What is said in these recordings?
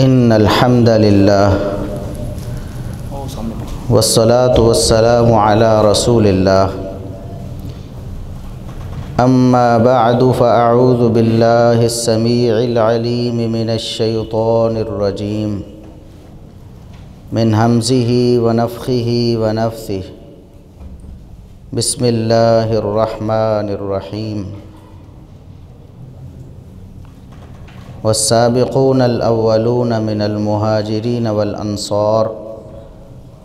ان الحمد للہ والصلاة والسلام علی رسول اللہ اما بعد فاعوذ باللہ السمیع العلیم من الشیطان الرجیم من ہمزہ ونفخہ ونفثہ بسم اللہ الرحمن الرحیم والسابقون الاولون من المہاجرین والانصار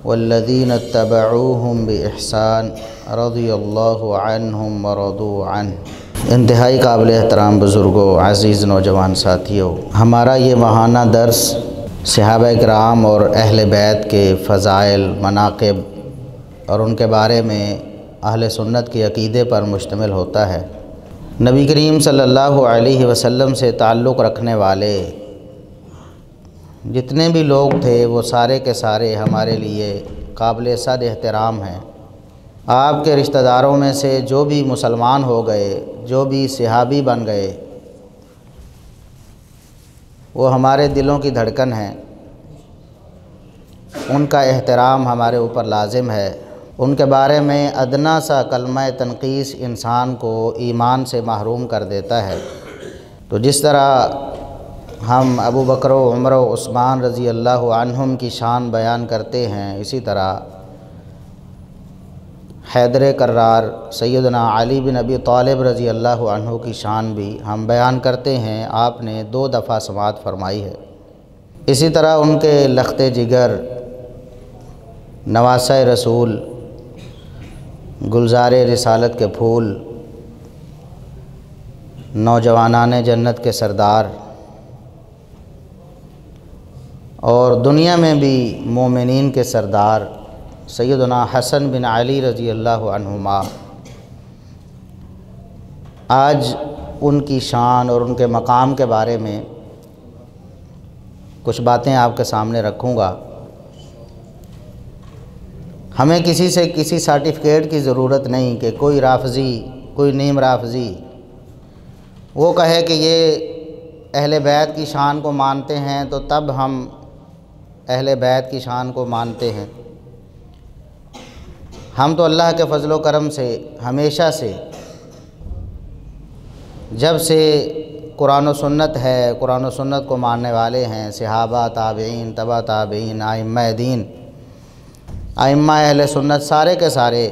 والذین اتبعوہم بإحسان رضی اللہ عنہم ورضوا عنہ۔ انتہائی قابل احترام بزرگوں، عزیز نوجوان ساتھیوں، ہمارا یہ ماہانہ درس صحابہ کرام اور اہل بیت کے فضائل، مناقب اور ان کے بارے میں اہل سنت کے عقیدے پر مشتمل ہوتا ہے۔ نبی کریم صلی اللہ علیہ وسلم سے تعلق رکھنے والے جتنے بھی لوگ تھے وہ سارے کے سارے ہمارے لیے قابل صد احترام ہیں۔ آپ کے رشتہ داروں میں سے جو بھی مسلمان ہو گئے، جو بھی صحابی بن گئے، وہ ہمارے دلوں کی دھڑکن ہیں، ان کا احترام ہمارے اوپر لازم ہے۔ ان کے بارے میں ادنا سا کلمہ تنقیص انسان کو ایمان سے محروم کر دیتا ہے۔ تو جس طرح ہم ابو بکر و عمر و عثمان رضی اللہ عنہم کی شان بیان کرتے ہیں، اسی طرح حیدر کرار سیدنا علی بن ابی طالب رضی اللہ عنہ کی شان بھی ہم بیان کرتے ہیں، آپ نے 2 دفعہ سماعت فرمائی ہے۔ اسی طرح ان کے لخت جگر، نواسہ رسول، گلزار رسالت کے پھول، نوجوانان جنت کے سردار، اور دنیا میں بھی مومنین کے سردار سیدنا حسن بن علی رضی اللہ عنہما، آج ان کی شان اور ان کے مقام کے بارے میں کچھ باتیں آپ کے سامنے رکھوں گا۔ ہمیں کسی سے کسی سرٹیفکیٹ کی ضرورت نہیں کہ کوئی رافضی، کوئی نیم رافضی وہ کہے کہ یہ اہل بیت کی شان کو مانتے ہیں تو تب ہم اہل بیت کی شان کو مانتے ہیں۔ ہم تو اللہ کے فضل و کرم سے ہمیشہ سے، جب سے قرآن و سنت ہے، قرآن و سنت کو ماننے والے ہیں، صحابہ، تابعین، تبع تابعین، ائمہ دین، ائمہ اہل سنت، سارے کے سارے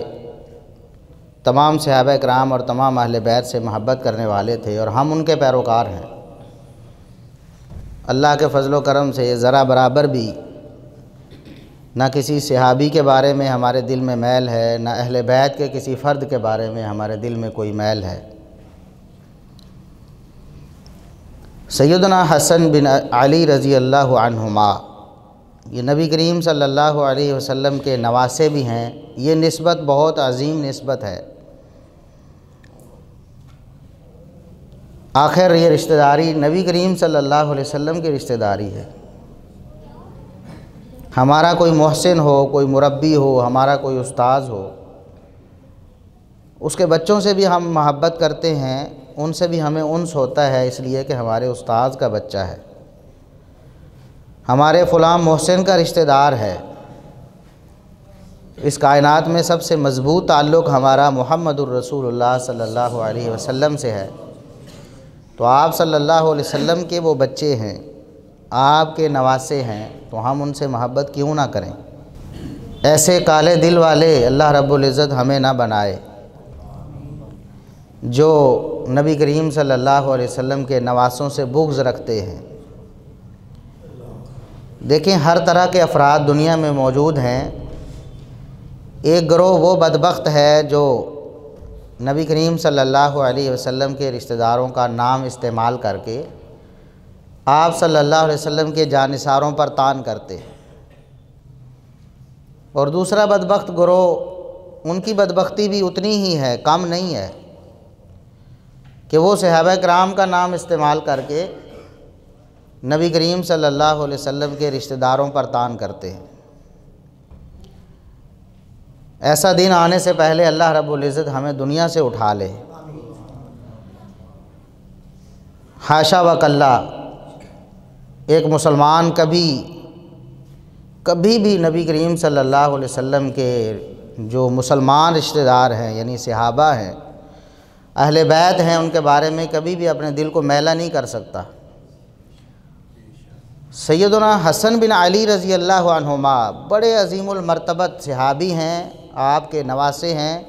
تمام صحابہ کرام اور تمام اہل بیت سے محبت کرنے والے تھے، اور ہم ان کے پیروکار ہیں۔ اللہ کے فضل و کرم سے ذرا برابر بھی نہ کسی صحابی کے بارے میں ہمارے دل میں میل ہے، نہ اہل بیت کے کسی فرد کے بارے میں ہمارے دل میں کوئی میل ہے۔ سیدنا حسن بن علی رضی اللہ عنہما، یہ نبی کریم صلی اللہ علیہ وسلم کے نواسے بھی ہیں۔ یہ نسبت بہت عظیم نسبت ہے۔ آخر یہ رشتہ داری نبی کریم صلی اللہ علیہ وسلم کی رشتہ داری ہے۔ ہمارا کوئی محسن ہو، کوئی مربی ہو، ہمارا کوئی استاذ ہو، اس کے بچوں سے بھی ہم محبت کرتے ہیں، ان سے بھی ہمیں انس ہوتا ہے، اس لیے کہ ہمارے استاذ کا بچہ ہے، ہمارے فلاں محسن کا رشتہ دار ہے۔ اس کائنات میں سب سے مضبوط تعلق ہمارا محمد الرسول اللہ صلی اللہ علیہ وسلم سے ہے۔ تو آپ صلی اللہ علیہ وسلم کے وہ بچے ہیں، آپ کے نواسے ہیں، تو ہم ان سے محبت کیوں نہ کریں؟ ایسے کالے دل والے اللہ رب العزت ہمیں نہ بنائے جو نبی کریم صلی اللہ علیہ وسلم کے نواسوں سے بغض رکھتے ہیں۔ دیکھیں، ہر طرح کے افراد دنیا میں موجود ہیں۔ ایک گروہ وہ بدبخت ہے جو نبی کریم صلی اللہ علیہ وسلم کے رشتہ داروں کا نام استعمال کر کے آپ صلی اللہ علیہ وسلم کے جانثاروں پر طعن کرتے ہیں، اور دوسرا بدبخت گروہ، ان کی بدبختی بھی اتنی ہی ہے، کم نہیں ہے، کہ وہ صحابہ کرام کا نام استعمال کر کے نبی کریم صلی اللہ علیہ وسلم کے رشتہ داروں پر طعن کرتے ہیں۔ ایسا دن آنے سے پہلے اللہ رب العزت ہمیں دنیا سے اٹھا لے۔ حاشا و کلا، ایک مسلمان کبھی بھی نبی کریم صلی اللہ علیہ وسلم کے جو مسلمان رشتہ دار ہیں یعنی صحابہ ہیں، اہل بیت ہیں، ان کے بارے میں کبھی بھی اپنے دل کو میلا نہیں کر سکتا۔ سیدنا حسن بن علی رضی اللہ عنہما بڑے عظیم المرتبت صحابی ہیں، آپ کے نواسے ہیں،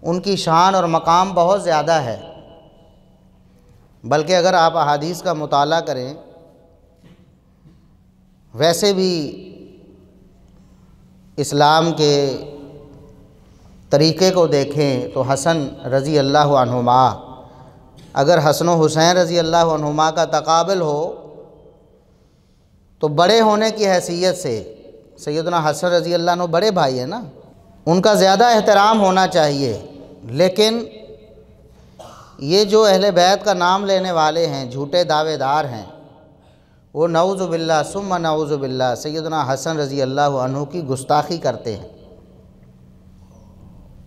ان کی شان اور مقام بہت زیادہ ہے۔ بلکہ اگر آپ احادیث کا مطالعہ کریں، ویسے بھی اسلام کے طریقے کو دیکھیں تو حسن رضی اللہ عنہما، اگر حسن و حسین رضی اللہ عنہما کا تقابل ہو تو بڑے ہونے کی حیثیت سے سیدنا حسن رضی اللہ عنہ بڑے بھائی ہیں نا، ان کا زیادہ احترام ہونا چاہیے۔ لیکن یہ جو اہل بیت کا نام لینے والے ہیں، جھوٹے دعوے دار ہیں، وہ نعوذ باللہ ثم نعوذ باللہ سیدنا حسن رضی اللہ عنہ کی گستاخی کرتے ہیں۔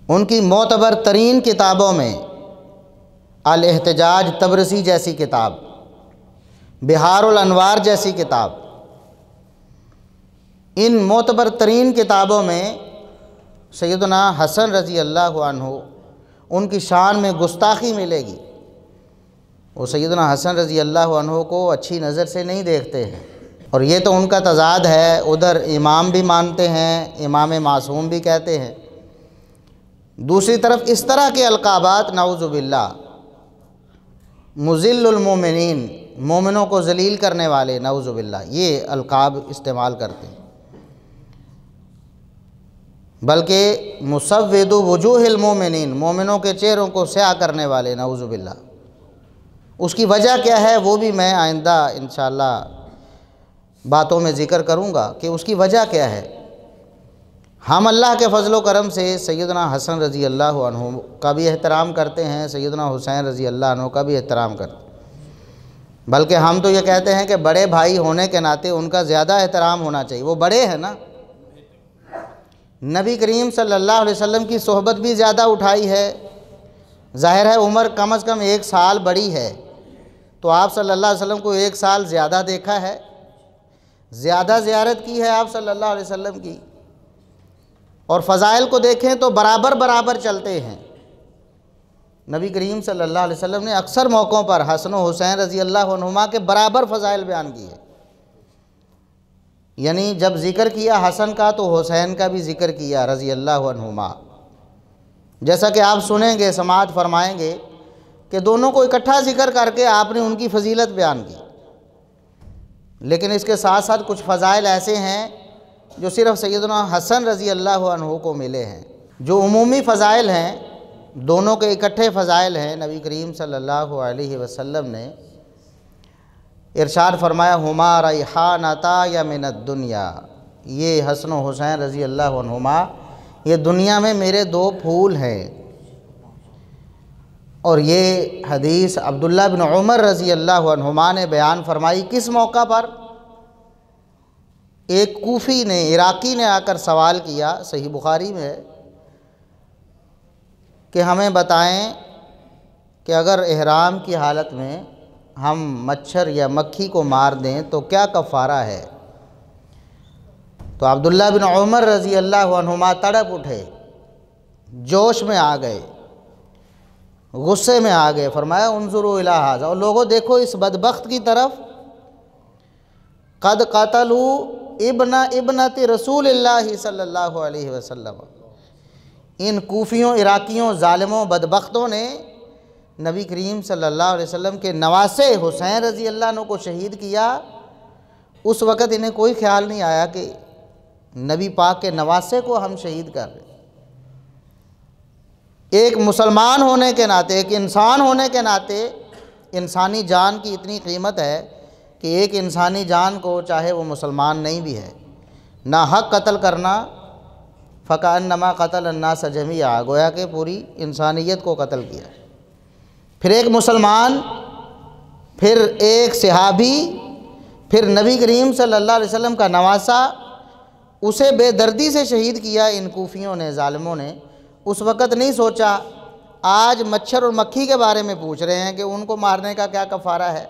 ان کی معتبر ترین کتابوں میں الاحتجاج طبرسی جیسی کتاب، بہار الانوار جیسی کتاب، ان معتبر ترین کتابوں میں سیدنا حسن رضی اللہ عنہ ان کی شان میں گستاخی ملے گی۔ وہ سیدنا حسن رضی اللہ عنہ کو اچھی نظر سے نہیں دیکھتے ہیں، اور یہ تو ان کا تضاد ہے، ادھر امام بھی مانتے ہیں، امام معصوم بھی کہتے ہیں، دوسری طرف اس طرح کے القابات نعوذ باللہ، مذل المومنین، مومنوں کو ذلیل کرنے والے، نعوذ باللہ، یہ القاب استعمال کرتے ہیں۔ بلکہ مسود وجوہ المومنین، مومنوں کے چہروں کو سیاہ کرنے والے، نعوذ باللہ۔ اس کی وجہ کیا ہے وہ بھی میں آئندہ انشاءاللہ باتوں میں ذکر کروں گا کہ اس کی وجہ کیا ہے۔ ہم اللہ کے فضل و کرم سے سیدنا حسن رضی اللہ عنہ کا بھی احترام کرتے ہیں، سیدنا حسین رضی اللہ عنہ کا بھی احترام کرتے ہیں، بلکہ ہم تو یہ کہتے ہیں کہ بڑے بھائی ہونے کے ناطے ان کا زیادہ احترام ہونا چاہیے، وہ بڑے ہیں نا۔ نبی کریم صلی اللہ علیہ وسلم کی صحبت بھی زیادہ اٹھائی ہے، ظاہر ہے عمر کم از کم 1 سال بڑی ہے، تو آپ صلی اللہ علیہ وسلم کو 1 سال زیادہ دیکھا ہے، زیادہ زیارت کی ہے آپ صلی اللہ علیہ وسلم کی، اور فضائل کو دیکھیں تو برابر چلتے ہیں۔ نبی کریم صلی اللہ علیہ وسلم نے اکثر موقعوں پر حسن و حسین رضی اللہ عنہما کے برابر فضائل بیان کیے، یعنی جب ذکر کیا حسن کا تو حسین کا بھی ذکر کیا رضی اللہ عنہما، جیسا کہ آپ سنیں گے، سماعت فرمائیں گے کہ دونوں کو اکٹھا ذکر کر کے آپ نے ان کی فضیلت بیان کی۔ لیکن اس کے ساتھ ساتھ کچھ فضائل ایسے ہیں جو صرف سیدنا حسن رضی اللہ عنہ کو ملے ہیں، جو عمومی فضائل ہیں، دونوں کے اکٹھے فضائل ہیں۔ نبی کریم صلی اللہ علیہ وسلم نے ارشاد فرمایا، ہما ریحانتا یا من الدنیا، یہ حسن و حسین رضی اللہ عنہما یہ دنیا میں میرے 2 پھول ہیں۔ اور یہ حدیث عبداللہ بن عمر رضی اللہ عنہما نے بیان فرمائی، کس موقع پر؟ ایک کوفی نے، عراقی نے آ کر سوال کیا، صحیح بخاری میں ہے، کہ ہمیں بتائیں کہ اگر احرام کی حالت میں ہم مچھر یا مکھی کو مار دیں تو کیا کفارہ ہے؟ تو عبداللہ بن عمر رضی اللہ عنہما تڑپ اٹھے، جوش میں آ گئے، غصے میں آ گئے، فرمایا انظروا الی ھذا، اور لوگوں دیکھو اس بدبخت کی طرف، قد قتلوا ابنت رسول اللہ صلی اللہ علیہ وسلم، ان کوفیوں، عراقیوں، ظالموں، بدبختوں نے نبی کریم صلی اللہ علیہ وسلم کے نواسے حسین رضی اللہ عنہ کو شہید کیا۔ اس وقت انہیں کوئی خیال نہیں آیا کہ نبی پاک کے نواسے کو ہم شہید کر رہے ہیں۔ ایک مسلمان ہونے کے ناطے، ایک انسان ہونے کے ناطے انسانی جان کی اتنی قیمت ہے کہ ایک انسانی جان کو، چاہے وہ مسلمان نہیں بھی ہے، ناحق قتل کرنا فکأنما قتل الناس جمیعا، گویا کہ پوری انسانیت کو قتل کیا۔ پھر ایک مسلمان، پھر ایک صحابی، پھر نبی کریم صلی اللہ علیہ وسلم کا نواسا، اسے بے دردی سے شہید کیا ان کوفیوں نے، ظالموں نے۔ اس وقت نہیں سوچا، آج مچھر اور مکھی کے بارے میں پوچھ رہے ہیں کہ ان کو مارنے کا کیا کفارہ ہے۔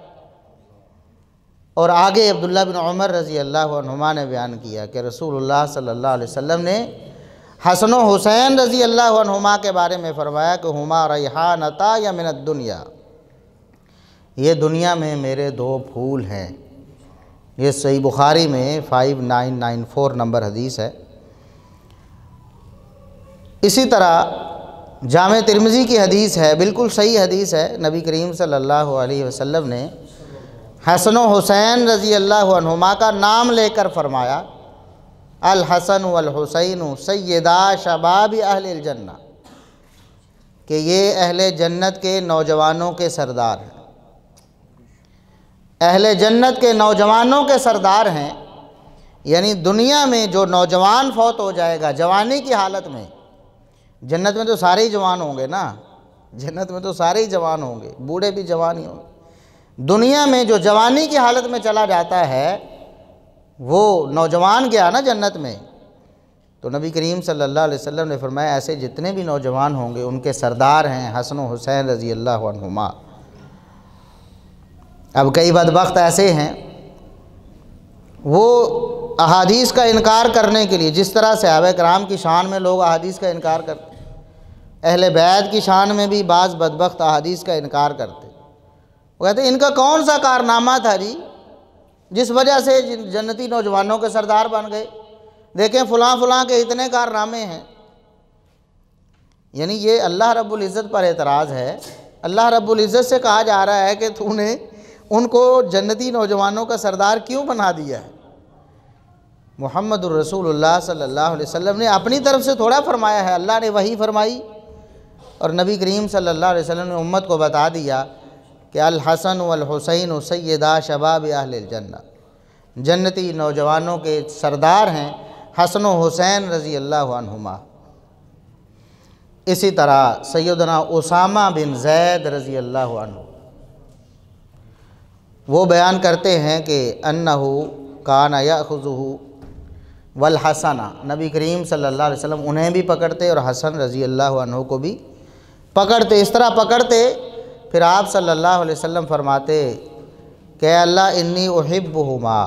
اور آگے عبداللہ بن عمر رضی اللہ عنہما نے بیان کیا کہ رسول اللہ صلی اللہ علیہ وسلم نے حسن و حسین رضی اللہ عنہما کے بارے میں فرمایا کہ ہما ریحانتا یا من الدنیا، یہ دنیا میں میرے دو پھول ہیں۔ یہ صحیح بخاری میں 5994 نمبر حدیث ہے۔ اسی طرح جامع ترمذی کی حدیث ہے، بالکل صحیح حدیث ہے، نبی کریم صلی اللہ علیہ وسلم نے حسن و حسین رضی اللہ عنہما کا نام لے کر فرمایا الحسن والحسین سیدا شباب اہل الجنہ، کہ یہ اہل جنت کے نوجوانوں کے سردار ہیں، اہل جنت کے نوجوانوں کے سردار ہیں۔ یعنی دنیا میں جو نوجوان فوت ہو جائے گا جوانی کی حالت میں، جنت میں تو سارے ہی جوان ہوں گے نا، جنت میں تو سارے ہی جوان ہوں گے، بوڑھے بھی جوان ہی ہوں گے۔ دنیا میں جو جوانی کی حالت میں چلا جاتا ہے وہ نوجوان گیا نا جنت میں، تو نبی کریم صلی اللہ علیہ وسلم نے فرمایا ایسے جتنے بھی نوجوان ہوں گے ان کے سردار ہیں حسن و حسین رضی اللہ عنہما۔ اب کئی بدبخت ایسے ہیں وہ احادیث کا انکار کرنے کے لیے، جس طرح صحابہ کرام کی شان میں لوگ احادیث کا انکار کرتے، اہل بیت کی شان میں بھی بعض بدبخت احادیث کا انکار کرتے۔ وہ کہتے ہیں ان کا کون سا کارنامہ تھا جی جس وجہ سے جنتی نوجوانوں کے سردار بن گئے، دیکھیں فلاں فلاں کے اتنے کارنامے ہیں۔ یعنی یہ اللہ رب العزت پر اعتراض ہے۔ اللہ رب العزت سے کہا جا رہا ہے کہ تو نے ان کو جنتی نوجوانوں کا سردار کیوں بنا دیا ہے؟ محمد الرسول اللہ صلی اللہ علیہ وسلم نے اپنی طرف سے تھوڑا فرمایا ہے، اللہ نے وحی فرمائی اور نبی کریم صلی اللہ علیہ وسلم نے امت کو بتا دیا کہ الحسن والحسین سیدا شباب اہل الجنہ، جنتی نوجوانوں کے سردار ہیں حسن و حسین رضی اللہ عنہما۔ اسی طرح سیدنا اسامہ بن زید رضی اللہ عنہ وہ بیان کرتے ہیں کہ انہو کان یاخذہ والحسن، نبی کریم صلی اللہ علیہ وسلم انہیں بھی پکڑتے اور حسن رضی اللہ عنہ کو بھی پکڑتے۔ اس طرح پکڑتے پھر آپ صلی اللہ علیہ وسلم فرماتے کہ اے اللہ انی احبہما،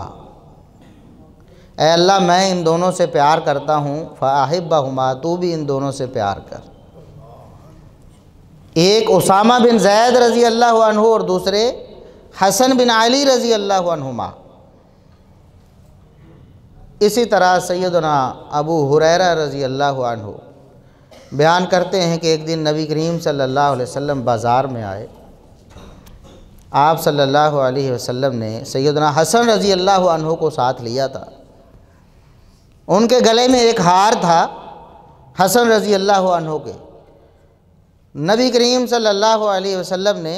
اے اللہ میں ان دونوں سے پیار کرتا ہوں، فاحبہما تو بھی ان دونوں سے پیار کر۔ ایک اسامہ بن زید رضی اللہ عنہ اور دوسرے حسن بن علی رضی اللہ عنہما۔ اسی طرح سیدنا ابو ہریرہ رضی اللہ عنہ بیان کرتے ہیں کہ ایک دن نبی کریم صلی اللہ علیہ وسلم بازار میں آئے، آپ صلی اللہ علیہ وسلم نے سیدنا حسن رضی اللہ عنہ کو ساتھ لیا تھا، ان کے گلے میں ایک ہار تھا حسن رضی اللہ عنہ کے۔ نبی کریم صلی اللہ علیہ وسلم نے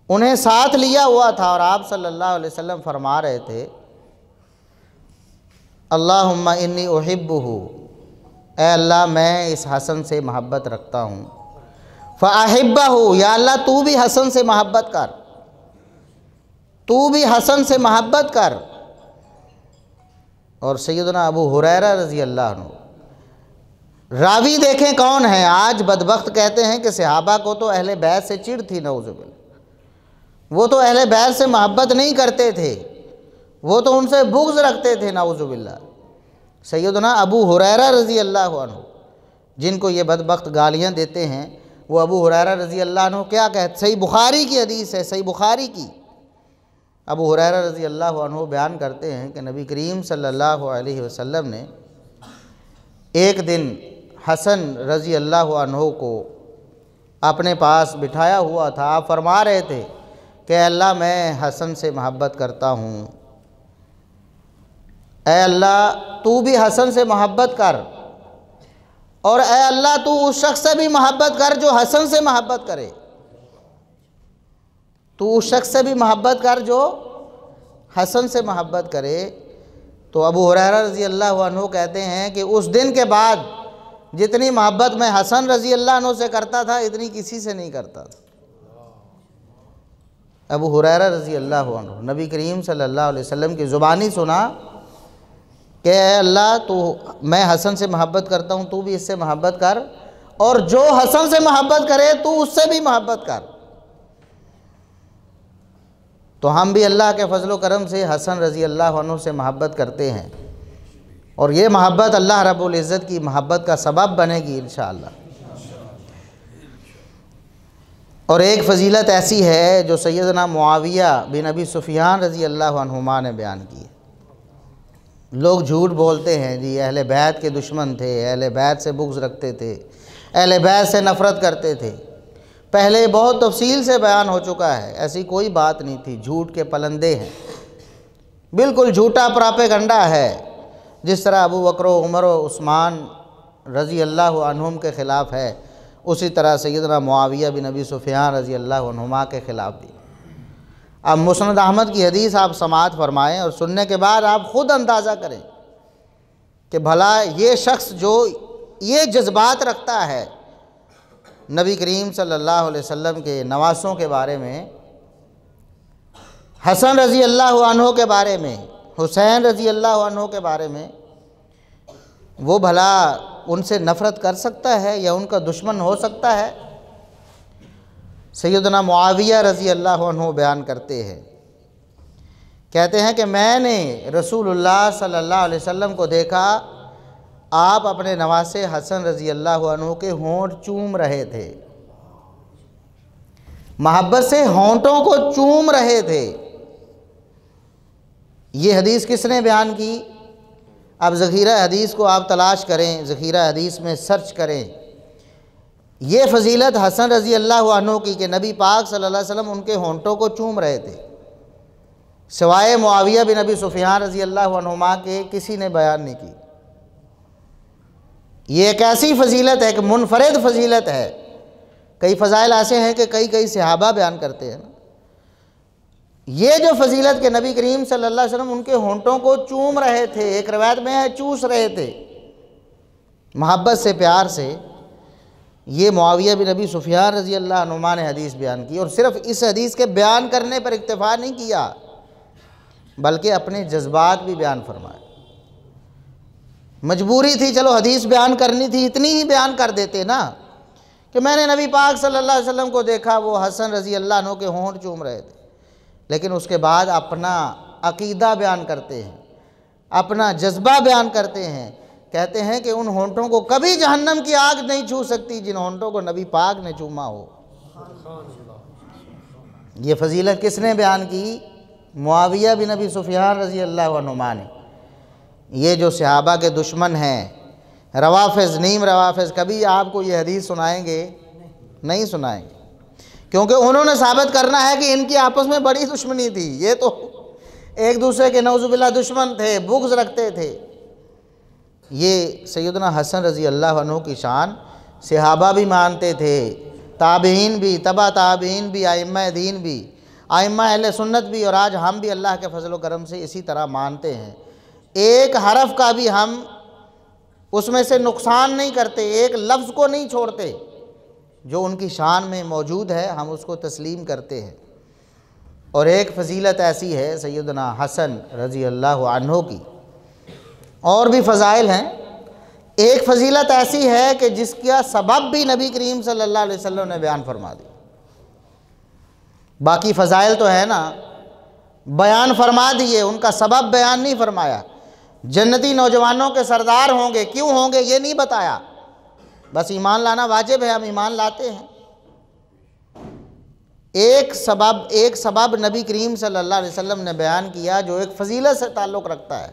انہیں ساتھ لیا ہوا تھا اور آپ صلی اللہ علیہ وسلم فرما رہے تھے اللہم انی احبہ، اے اللہ میں اس حسن سے محبت رکھتا ہوں، فاحبہ یا اللہ تو بھی حسن سے محبت کر، تو بھی حسن سے محبت کر۔ اور سیدنا ابو ہریرہ رضی اللہ عنہ راوی دیکھیں کون ہیں، آج بدبخت کہتے ہیں کہ صحابہ کو تو اہل بیت سے چڑ تھی، نعوذ باللہ، وہ تو اہل بیت سے محبت نہیں کرتے تھے، وہ تو ان سے بغض رکھتے تھے، نعوذ باللہ۔ سیدنا ابو ہریرہ رضی اللہ عنہ جن کو یہ بدبخت گالیاں دیتے ہیں، وہ ابو ہریرہ رضی اللہ عنہ کیا کہتے، صحیح بخاری کی حدیث ہے، صحیح بخاری کی، ابو ہریرہ رضی اللہ عنہ بیان کرتے ہیں کہ نبی کریم صلی اللہ علیہ وسلم نے ایک دن حسن رضی اللہ عنہ کو اپنے پاس بٹھایا ہوا تھا، آپ فرما رہے تھے کہ اے اللہ میں حسن سے محبت کرتا ہوں، اے اللہ تو بھی حسن سے محبت کر، اور اے اللہ تو اس شخص سے بھی محبت کر جو حسن سے محبت کرے، تو اس شخص سے بھی محبت کر جو حسن سے محبت کرے۔ تو ابو ہریرہ رضی اللہ عنہ کہتے ہیں کہ اس دن کے بعد جتنی محبت میں حسن رضی اللہ عنہ سے کرتا تھا اتنی کسی سے نہیں کرتا تھا۔ ابو ہریرہ رضی اللہ عنہ نبی کریم صلی اللہ علیہ وسلم کی زبانی سنا کہ اے اللہ تو میں حسن سے محبت کرتا ہوں، تو بھی اس سے محبت کر، اور جو حسن سے محبت کرے تو اس سے بھی محبت کر۔ تو ہم بھی اللہ کے فضل و کرم سے حسن رضی اللہ عنہ سے محبت کرتے ہیں، اور یہ محبت اللہ رب العزت کی محبت کا سبب بنے گی انشاءاللہ۔ اور ایک فضیلت ایسی ہے جو سیدنا معاویہ بن ابی سفیان رضی اللہ عنہما نے بیان کی ہے۔ لوگ جھوٹ بولتے ہیں جی اہل بیت کے دشمن تھے، اہل بیت سے بغض رکھتے تھے، اہل بیت سے نفرت کرتے تھے۔ پہلے بہت تفصیل سے بیان ہو چکا ہے، ایسی کوئی بات نہیں تھی، جھوٹ کے پلندے ہیں، بالکل جھوٹا پراپیگنڈا ہے۔ جس طرح ابو بکر و عمر و عثمان رضی اللہ عنہم کے خلاف ہے، اسی طرح سیدنا معاویہ بن ابی سفیان رضی اللہ عنہما کے خلاف بھی۔ اب مسند احمد کی حدیث آپ سماعت فرمائیں اور سننے کے بعد آپ خود اندازہ کریں کہ بھلا یہ شخص جو یہ جذبات رکھتا ہے نبی کریم صلی اللہ علیہ وسلم کے نواسوں کے بارے میں، حسن رضی اللہ عنہ کے بارے میں، حسین رضی اللہ عنہ کے بارے میں، وہ بھلا ان سے نفرت کر سکتا ہے یا ان کا دشمن ہو سکتا ہے؟ سیدنا معاویہ رضی اللہ عنہ بیان کرتے ہیں، کہتے ہیں کہ میں نے رسول اللہ صلی اللہ علیہ وسلم کو دیکھا، آپ اپنے نواسے حسن رضی اللہ عنہ کے ہونٹ چوم رہے تھے، محبت سے ہونٹوں کو چوم رہے تھے۔ یہ حدیث کس نے بیان کی؟ اب ذخیرہ حدیث کو آپ تلاش کریں، ذخیرہ حدیث میں سرچ کریں، یہ فضیلت حسن رضی اللہ عنہ کی کہ نبی پاک صلی اللہ علیہ وسلم ان کے ہونٹوں کو چوم رہے تھے، سوائے معاویہ بن ابی سفیان رضی اللہ عنہما کے کسی نے بیان نہیں کی۔ یہ ایک ایسی فضیلت ہے کہ منفرد فضیلت ہے۔ کئی فضائل ایسے ہیں کہ کئی صحابہ بیان کرتے ہیں، یہ جو فضیلت کہ نبی کریم صلی اللہ علیہ وسلم ان کے ہونٹوں کو چوم رہے تھے، ایک روایت میں ہے چوس رہے تھے محبت سے، پیار سے، یہ معاویہ بن ابی سفیان رضی اللہ عنہما نے حدیث بیان کی۔ اور صرف اس حدیث کے بیان کرنے پر اکتفا نہیں کیا، بلکہ اپنے جذبات بھی بیان فرمائے۔ مجبوری تھی، چلو حدیث بیان کرنی تھی، اتنی ہی بیان کر دیتے نا کہ میں نے نبی پاک صلی اللہ علیہ وسلم کو دیکھا، وہ حسن رضی اللہ عنہ کے ہونٹ چوم رہے تھے، لیکن اس کے بعد اپنا عقیدہ بیان کرتے ہیں، اپنا جذبہ بیان کرتے ہیں، کہتے ہیں کہ ان ہونٹوں کو کبھی جہنم کی آگ نہیں چھو سکتی جن ہونٹوں کو نبی پاک نے چوما ہو۔ یہ فضیلت کس نے بیان کی؟ معاویہ بن ابی سفیان رضی اللہ عنہما نے۔ یہ جو صحابہ کے دشمن ہیں، روافض، نیم روافض، کبھی آپ کو یہ حدیث سنائیں گے؟ نہیں سنائیں گے، کیونکہ انہوں نے ثابت کرنا ہے کہ ان کی آپس میں بڑی دشمنی تھی، یہ تو ایک دوسرے کے نعوذ باللہ دشمن تھے، بغض رکھتے تھے۔ یہ سیدنا حسن رضی اللہ عنہ کی شان صحابہ بھی مانتے تھے، تابعین بھی، تبع تابعین بھی، ائمہ دین بھی، ائمہ اہل سنت بھی، اور آج ہم بھی اللہ کے فضل و کرم سے اسی طرح مانتے ہیں۔ ایک حرف کا بھی ہم اس میں سے نقصان نہیں کرتے، ایک لفظ کو نہیں چھوڑتے، جو ان کی شان میں موجود ہے ہم اس کو تسلیم کرتے ہیں۔ اور ایک فضیلت ایسی ہے سیدنا حسن رضی اللہ عنہ کی، اور بھی فضائل ہیں، ایک فضیلت ایسی ہے کہ جس کا سبب بھی نبی کریم صلی اللہ علیہ وسلم نے بیان فرما دی۔ باقی فضائل تو ہے نا، بیان فرما دیے، ان کا سبب بیان نہیں فرمایا۔ جنتی نوجوانوں کے سردار ہوں گے، کیوں ہوں گے یہ نہیں بتایا، بس ایمان لانا واجب ہے، ہم ایمان لاتے ہیں۔ ایک سبب نبی کریم صلی اللہ علیہ وسلم نے بیان کیا جو ایک فضیلت سے تعلق رکھتا ہے،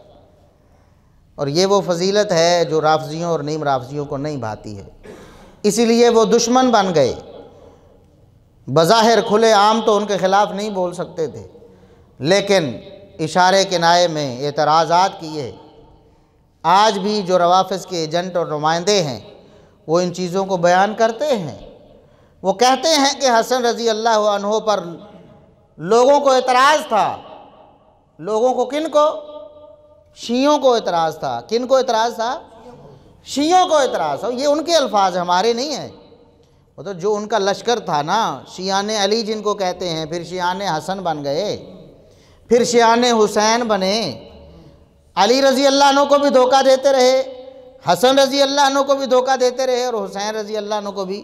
اور یہ وہ فضیلت ہے جو رافضیوں اور نیم رافضیوں کو نہیں بھاتی ہے، اسی لیے وہ دشمن بن گئے۔ بظاہر کھلے عام تو ان کے خلاف نہیں بول سکتے تھے، لیکن اشارے کنائے میں اعتراضات کیے۔ آج بھی جو روافض کے ایجنٹ اور نمائندے ہیں وہ ان چیزوں کو بیان کرتے ہیں، وہ کہتے ہیں کہ حسن رضی اللہ عنہ پر لوگوں کو اعتراض تھا۔ لوگوں کو کن کو؟ شیعوں کو اعتراض تھا۔ کن کو اعتراض تھا؟ شیعوں کو اعتراض تھا۔ یہ ان کے الفاظ ہمارے نہیں ہیں، وہ تو جو ان کا لشکر تھا نا، شیعان علی جن کو کہتے ہیں، پھر شیعان حسن بن گئے، پھر شیعان حسین بنے۔ علی رضی اللہ عنہ کو بھی دھوکہ دیتے رہے، حسن رضی اللہ عنہ کو بھی دھوکہ دیتے رہے، اور حسین رضی اللہ عنہ کو بھی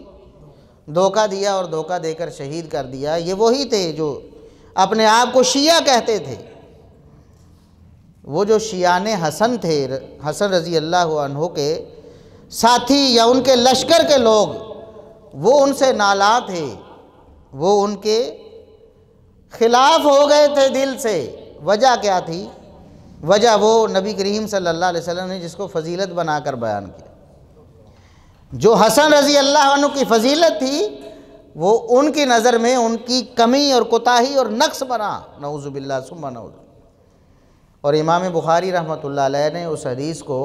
دھوکہ دیا اور دھوکہ دے کر شہید کر دیا۔ یہ وہی تھے جو اپنے آپ کو شیعہ کہتے تھے۔ وہ جو شیعان حسن تھے، حسن رضی اللہ عنہ کے ساتھی یا ان کے لشکر کے لوگ، وہ ان سے نالاں تھے، وہ ان کے خلاف ہو گئے تھے دل سے۔ وجہ کیا تھی؟ وجہ وہ نبی کریم صلی اللہ علیہ وسلم نے جس کو فضیلت بنا کر بیان کیا۔ جو حسن رضی اللہ عنہ کی فضیلت تھی، وہ ان کی نظر میں ان کی کمی اور کوتاہی اور نقص بنا، نعوذ باللہ ثم نعوذ۔ اور امام بخاری رحمۃ اللہ علیہ نے اس حدیث کو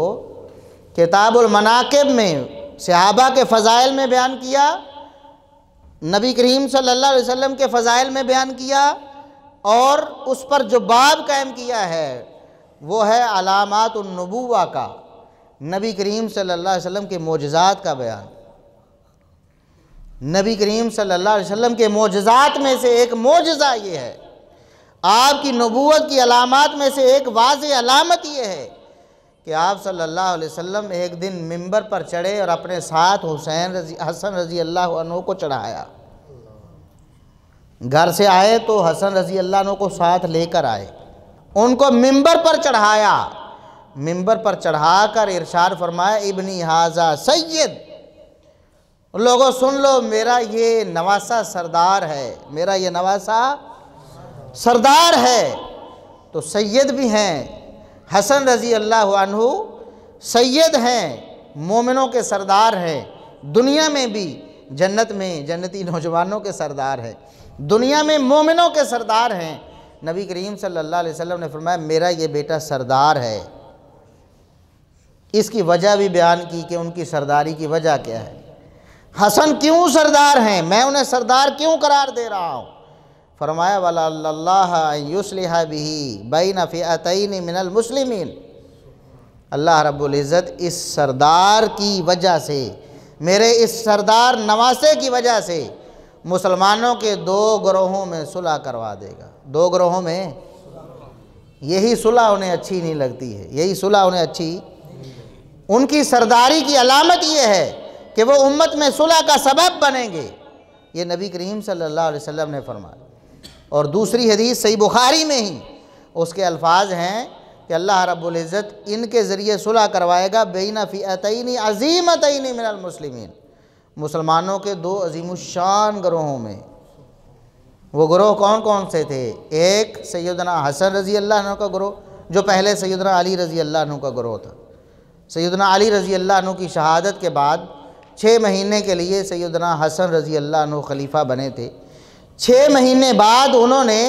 کتاب المناقب میں صحابہ کے فضائل میں بیان کیا، نبی کریم صلی اللہ علیہ وسلم کے فضائل میں بیان کیا، اور اس پر جو باب قائم کیا ہے وہ ہے علامات النبوہ کا، نبی کریم صلی اللہ علیہ وسلم کے معجزات کا بیان۔ نبی کریم صلی اللہ علیہ وسلم کے معجزات میں سے ایک معجزہ یہ ہے، آپ کی نبوت کی علامات میں سے ایک واضح علامت یہ ہے کہ آپ صلی اللہ علیہ وسلم ایک دن منبر پر چڑھے اور اپنے ساتھ حسن رضی اللہ عنہ کو چڑھایا۔ گھر سے آئے تو حسن رضی اللہ عنہ کو ساتھ لے کر آئے، ان کو منبر پر چڑھایا، منبر پر چڑھا کر ارشاد فرمایا ابنی ھذا سید، لوگوں سن لو میرا یہ نواسہ سردار ہے، میرا یہ نواسہ سردار ہے۔ تو سید بھی ہیں، حسن رضی اللہ عنہ سید ہیں، مومنوں کے سردار ہیں، دنیا میں بھی، جنت میں جنتی نوجوانوں کے سردار ہیں، دنیا میں مومنوں کے سردار ہیں۔ نبی کریم صلی اللہ علیہ وسلم نے فرمایا میرا یہ بیٹا سردار ہے۔ اس کی وجہ بھی بیان کی کہ ان کی سرداری کی وجہ کیا ہے، حسن کیوں سردار ہیں، میں انہیں سردار کیوں قرار دے رہا ہوں۔ فرمایا وَلَعَلَّ اللَّهَ أَن يُصْلِحَ بِهِ بَيْنَ فِئَتَيْنِ مِنَ الْمُسْلِمِينَ، اللہ رب العزت اس سردار کی وجہ سے، میرے اس سردار نواسے کی وجہ سے مسلمانوں کے دو گروہوں میں صلح کروا دے گا۔ دو گروہوں میں یہی صلح انہیں اچھی نہیں لگتی ہے، یہی صلح انہیں اچھی، ان کی سرداری کی علامت یہ ہے کہ وہ امت میں صلح کا سبب بنیں گے، یہ نبی کریم صلی اللہ علیہ وسلم نے فرمایا۔ اور دوسری حدیث صحیح بخاری میں ہی اس کے الفاظ ہیں کہ اللہ رب العزت ان کے ذریعے صلح کروائے گا بین فئتین عظیمتین من المسلمین، مسلمانوں کے دو عظیم الشان گروہوں میں۔ وہ گروہ کون کون سے تھے؟ ایک سیدنا حسن رضی اللہ عنہ کا گروہ، جو پہلے سیدنا علی رضی اللہ عنہ کا گروہ تھا۔ سیدنا علی رضی اللہ عنہ کی شہادت کے بعد 6 مہینے کے لیے سیدنا حسن رضی اللہ عنہ خلیفہ بنے تھے۔ 6 مہینے بعد انہوں نے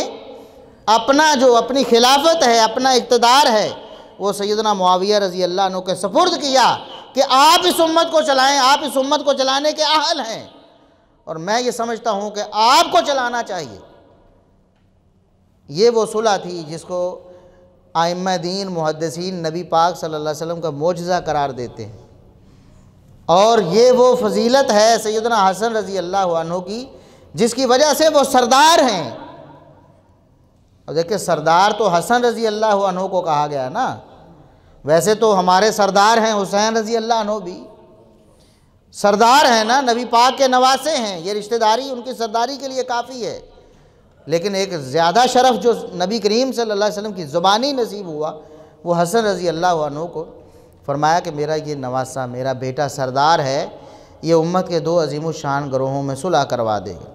اپنی خلافت ہے، اپنا اقتدار ہے، وہ سیدنا معاویہ رضی اللہ عنہ کے سپرد کیا کہ آپ اس امت کو چلائیں، آپ اس امت کو چلانے کے اہل ہیں، اور میں یہ سمجھتا ہوں کہ آپ کو چلانا چاہیے۔ یہ وہ صلح تھی جس کو ائمہ دین محدثین نبی پاک صلی اللہ علیہ وسلم کا معجزہ قرار دیتے ہیں، اور یہ وہ فضیلت ہے سیدنا حسن رضی اللہ عنہ کی جس کی وجہ سے وہ سردار ہیں۔ اور دیکھیں سردار تو حسن رضی اللہ عنہ کو کہا گیا نا، ویسے تو ہمارے سردار ہیں حسین رضی اللہ عنہ بھی سردار ہیں نا، نبی پاک کے نواسے ہیں، یہ رشتہ داری ان کی سرداری کے لیے کافی ہے، لیکن ایک زیادہ شرف جو نبی کریم صلی اللہ علیہ وسلم کی زبانی نصیب ہوا وہ حسن رضی اللہ عنہ کو، فرمایا کہ میرا یہ نواسہ، میرا بیٹا سردار ہے، یہ امت کے 2 عظیم الشان گروہوں میں صلح کروا دے گا۔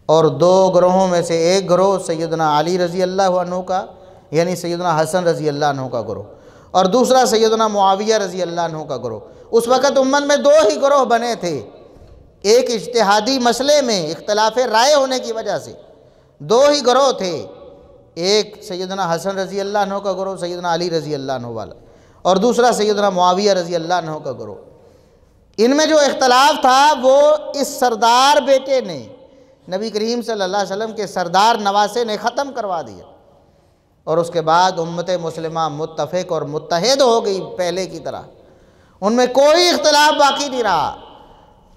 اور 2 گروہوں میں سے ایک گروہ سیدنا علی رضی اللہ عنہ کا، یعنی سیدنا حسن رضی اللہ عنہ کا گروہ، اور دوسرا سیدنا معاویہ رضی اللہ عنہ کا گروہ۔ اس وقت امت میں 2 ہی گروہ بنے تھے، ایک اجتہادی مسئلے میں اختلاف رائے ہونے کی وجہ سے 2 ہی گروہ تھے، ایک سیدنا حسن رضی اللہ عنہ کا گروہ سیدنا علی رضی اللہ عنہ والا، اور دوسرا سیدنا معاویہ رضی اللہ عنہ کا گروہ۔ ان میں جو اختلاف تھا وہ اس سردار بیٹے نے، نبی کریم صلی اللہ علیہ وسلم کے سردار نواسے نے ختم کروا دیا، اور اس کے بعد امت مسلمہ متفق اور متحد ہو گئی پہلے کی طرح، ان میں کوئی اختلاف باقی نہیں رہا۔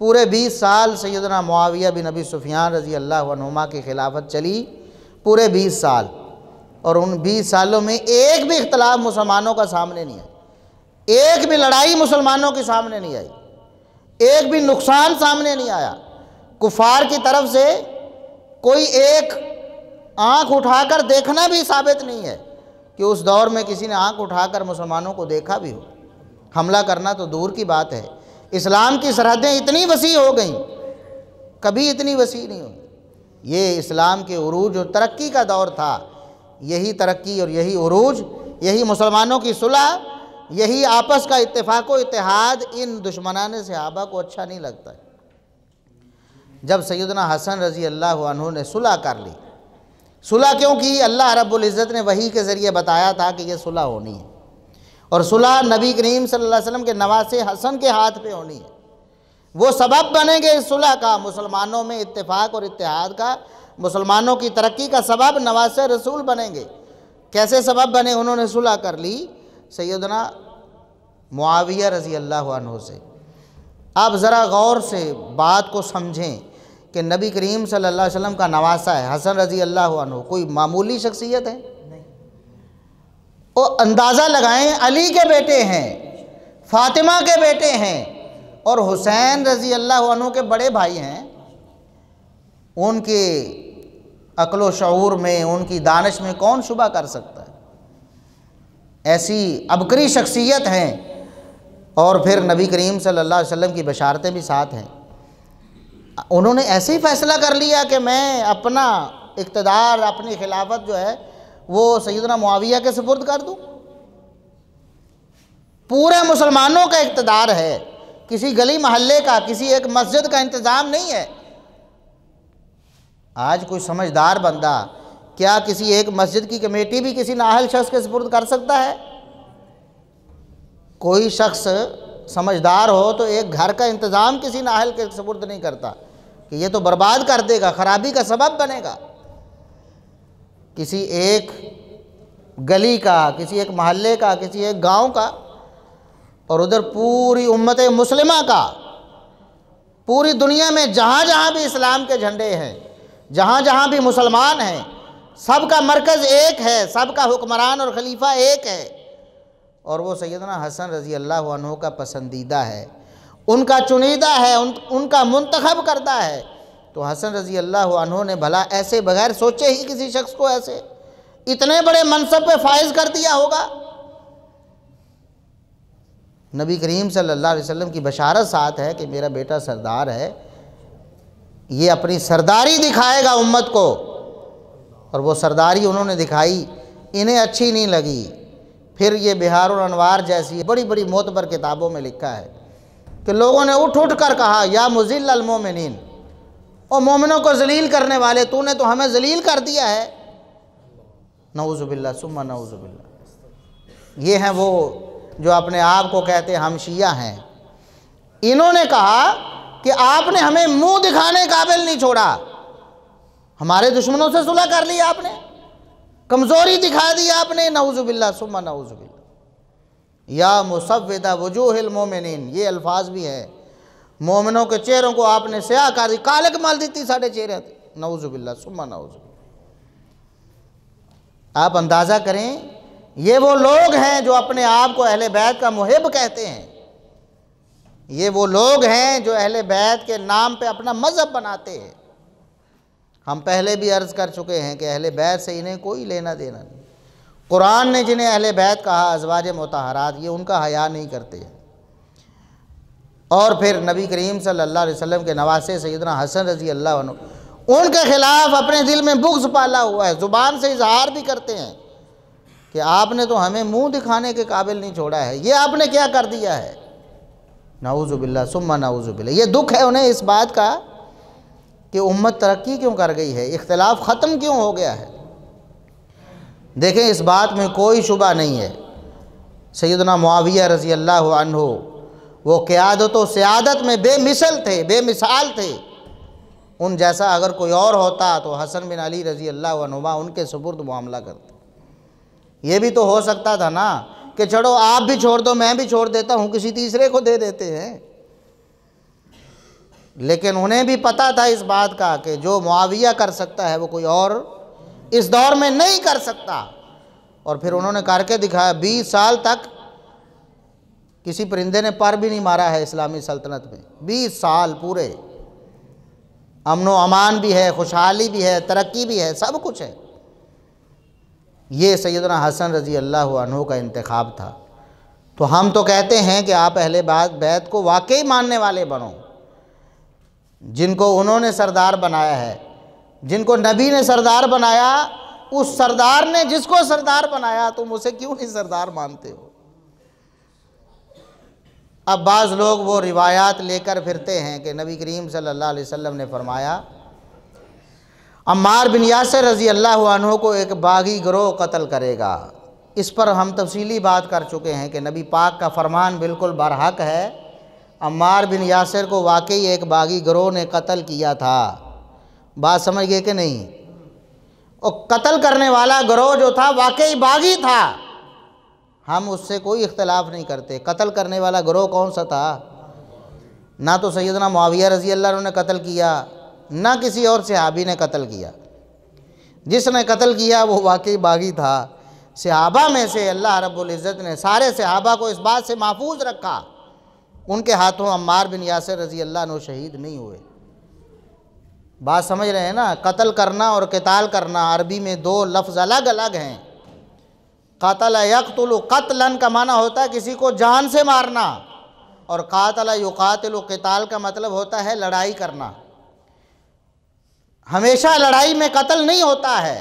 پورے 20 سال سیدنا معاویہ بن ابی سفیان رضی اللہ عنہما کی خلافت چلی، پورے 20 سال، اور ان 20 سالوں میں ایک بھی اختلاف مسلمانوں کا سامنے نہیں آیا، ایک بھی لڑائی مسلمانوں کے سامنے نہیں آئی، ایک بھی نقصان سامنے نہیں آیا، کفار کی طرف سے کوئی ایک آنکھ اٹھا کر دیکھنا بھی ثابت نہیں ہے کہ اس دور میں کسی نے آنکھ اٹھا کر مسلمانوں کو دیکھا بھی ہو۔ حملہ کرنا تو دور کی بات ہے، اسلام کی سرحدیں اتنی وسیع ہو گئیں، کبھی اتنی وسیع نہیں ہوئی۔ یہ اسلام کے عروج اور ترقی کا دور تھا۔ یہی ترقی اور یہی عروج، یہی مسلمانوں کی صلح، یہی آپس کا اتفاق و اتحاد ان دشمنان صحابہ کو اچھا نہیں لگتا ہے۔ جب سیدنا حسن رضی اللہ عنہ نے صلح کر لی، صلح کیوں کی؟ اللہ رب العزت نے وحی کے ذریعے بتایا تھا کہ یہ صلح ہونی ہے، اور صلح نبی کریم صلی اللہ علیہ وسلم کے نواسے حسن کے ہاتھ پہ ہونی ہے۔ وہ سبب بنیں گے اس صلح کا، مسلمانوں میں اتفاق اور اتحاد کا، مسلمانوں کی ترقی کا سبب نواسے رسول بنیں گے۔ کیسے سبب بنے؟ انہوں نے صلح کر لی سیدنا معاویہ رضی اللہ عنہ سے۔ آپ ذرا غور سے بات کو سمجھیں کہ نبی کریم صلی اللہ علیہ وسلم کا نواسہ ہے حسن رضی اللہ عنہ، کوئی معمولی شخصیت ہے؟ وہ اندازہ لگائیں، علی کے بیٹے ہیں، فاطمہ کے بیٹے ہیں، اور حسین رضی اللہ عنہ کے بڑے بھائی ہیں۔ ان کے عقل و شعور میں، ان کی دانش میں کون شبہ کر سکتا ہے؟ ایسی عبقری شخصیت ہیں، اور پھر نبی کریم صلی اللہ علیہ وسلم کی بشارتیں بھی ساتھ ہیں۔ انہوں نے ایسے ہی فیصلہ کر لیا کہ میں اپنا اقتدار، اپنی خلافت جو ہے وہ سیدنا معاویہ کے سپرد کر دوں۔ پورے مسلمانوں کا اقتدار ہے، کسی گلی محلے کا، کسی ایک مسجد کا انتظام نہیں ہے۔ آج کوئی سمجھدار بندہ کیا کسی ایک مسجد کی کمیٹی بھی کسی نااہل شخص کے سپرد کر سکتا ہے؟ کوئی شخص سمجھدار ہو تو ایک گھر کا انتظام کسی نااہل کے سپرد نہیں کرتا کہ یہ تو برباد کر دے گا، خرابی کا سبب بنے گا۔ کسی ایک گلی کا، کسی ایک محلے کا، کسی ایک گاؤں کا، اور ادھر پوری امت مسلمہ کا، پوری دنیا میں جہاں جہاں بھی اسلام کے جھنڈے ہیں، جہاں جہاں بھی مسلمان ہیں، سب کا مرکز ایک ہے، سب کا حکمران اور خلیفہ ایک ہے، اور وہ سیدنا حسن رضی اللہ عنہ کا پسندیدہ ہے، ان کا چنیدہ ہے، ان کا منتخب کردہ ہے۔ تو حسن رضی اللہ عنہ نے بھلا ایسے بغیر سوچے ہی کسی شخص کو ایسے اتنے بڑے منصب پہ فائز کر دیا ہوگا؟ نبی کریم صلی اللہ علیہ وسلم کی بشارت ساتھ ہے کہ میرا بیٹا سردار ہے، یہ اپنی سرداری دکھائے گا امت کو، اور وہ سرداری انہوں نے دکھائی، انہیں اچھی نہیں لگی۔ پھر یہ بہار الانوار جیسی بڑی بڑی معتبر کتابوں میں لکھا ہے کہ لوگوں نے اٹھ اٹھ کر کہا یا مذل المومنین، اور مومنوں کو ذلیل کرنے والے، تو نے تو ہمیں ذلیل کر دیا ہے۔ نعوذ باللہ ثم نعوذ باللہ۔ یہ ہیں وہ جو اپنے آپ کو کہتے ہیں ہم شیعہ ہیں۔ انہوں نے کہا کہ آپ نے ہمیں منہ دکھانے قابل نہیں چھوڑا، ہمارے دشمنوں سے صلح کر لی آپ نے، کمزوری دکھا دی آپ نے۔ نعوذ باللہ ثم نعوذ باللہ۔ یا مسودہ وجوہ المومنین، یہ الفاظ بھی ہیں، مومنوں کے چہروں کو آپ نے سیاہ کر دی، کالک مال دیتی ساڑھے چہرے تھے۔ نعوذ باللہ ثم نعوذ باللہ۔ آپ اندازہ کریں، یہ وہ لوگ ہیں جو اپنے آپ کو اہل بیت کا محب کہتے ہیں، یہ وہ لوگ ہیں جو اہل بیت کے نام پہ اپنا مذہب بناتے ہیں۔ ہم پہلے بھی عرض کر چکے ہیں کہ اہل بیت سے انہیں کوئی لینا دینا نہیں۔ قرآن نے جنہیں اہل بیت کہا ازواج مطہرات، یہ ان کا حیا نہیں کرتے ہیں۔ اور پھر نبی کریم صلی اللہ علیہ وسلم کے نواسے سیدنا حسن رضی اللہ عنہ، ان کے خلاف اپنے دل میں بغض پالا ہوا ہے، زبان سے اظہار بھی کرتے ہیں کہ آپ نے تو ہمیں منہ دکھانے کے قابل نہیں چھوڑا ہے، یہ آپ نے کیا کر دیا ہے۔ نعوذ باللہ ثم نعوذ باللہ۔ یہ دکھ ہے انہیں اس بات کا کہ امت ترقی کیوں کر گئی ہے، اختلاف ختم کیوں ہو گیا ہے۔ دیکھیں اس بات میں کوئی شبہ نہیں ہے، سیدنا معاویہ رضی اللہ عنہ وہ قیادت و سیادت میں بے مثل تھے، بے مثال تھے۔ ان جیسا اگر کوئی اور ہوتا تو حسن بن علی رضی اللہ عنہما ان کے سپرد معاملہ کرتے۔ یہ بھی تو ہو سکتا تھا نا کہ چلو آپ بھی چھوڑ دو، میں بھی چھوڑ دیتا ہوں، کسی تیسرے کو دے دیتے ہیں۔ لیکن انہیں بھی پتہ تھا اس بات کا کہ جو معاویہ کر سکتا ہے وہ کوئی اور اس دور میں نہیں کر سکتا، اور پھر انہوں نے کر کے دکھایا۔ 20 سال تک کسی پرندے نے پر بھی نہیں مارا ہے اسلامی سلطنت میں، 20 سال پورے، امن و امان بھی ہے، خوشحالی بھی ہے، ترقی بھی ہے، سب کچھ ہے۔ یہ سیدنا حسن رضی اللہ عنہ کا انتخاب تھا۔ تو ہم تو کہتے ہیں کہ آپ اہل بیت کو واقعی ماننے والے بنو، جن کو انہوں نے سردار بنایا ہے، جن کو نبی نے سردار بنایا، اس سردار نے جس کو سردار بنایا تم اسے کیوں نہیں سردار مانتے ہو؟ اب بعض لوگ وہ روایات لے کر پھرتے ہیں کہ نبی کریم صلی اللہ علیہ وسلم نے فرمایا عمار بن یاسر رضی اللہ عنہ کو ایک باغی گروہ قتل کرے گا۔ اس پر ہم تفصیلی بات کر چکے ہیں کہ نبی پاک کا فرمان بالکل برحق ہے، عمار بن یاسر کو واقعی ایک باغی گروہ نے قتل کیا تھا۔ بات سمجھ گئے کہ نہیں؟ اور قتل کرنے والا گروہ جو تھا واقعی باغی تھا، ہم اس سے کوئی اختلاف نہیں کرتے۔ قتل کرنے والا گروہ کون سا تھا؟ نہ تو سیدنا معاویہ رضی اللہ عنہ نے قتل کیا، نہ کسی اور صحابی نے قتل کیا۔ جس نے قتل کیا وہ واقعی باغی تھا۔ صحابہ میں سے اللہ رب العزت نے سارے صحابہ کو اس بات سے محفوظ رکھا، ان کے ہاتھوں عمار بن یاسر رضی اللہ عنہ شہید نہیں ہوئے۔ بات سمجھ رہے ہیں نا؟ قتل کرنا اور قتال کرنا عربی میں دو لفظ الگ الگ ہیں۔ قتل یقتل قتلا کا معنی ہوتا ہے کسی کو جان سے مارنا، اور قاتل یقاتل قتال کا مطلب ہوتا ہے لڑائی کرنا۔ ہمیشہ لڑائی میں قتل نہیں ہوتا ہے،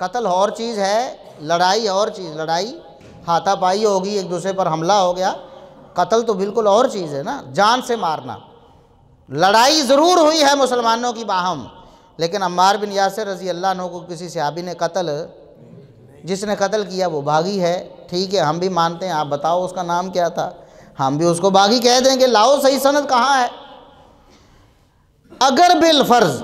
قتل اور چیز ہے، لڑائی اور چیز۔ لڑائی ہاتھا پائی ہوگی، ایک دوسرے پر حملہ ہو گیا، قتل تو بالکل اور چیز ہے نا، جان سے مارنا۔ لڑائی ضرور ہوئی ہے مسلمانوں کی باہم، لیکن عمار بن یاسر رضی اللہ عنہ کو کسی صحابی نے جس نے قتل کیا وہ باغی ہے۔ ٹھیک ہے، ہم بھی مانتے ہیں، آپ بتاؤ اس کا نام کیا تھا، ہم بھی اس کو باغی کہہ دیں گے، لاؤ صحیح سند کہاں ہے۔ اگر بالفرض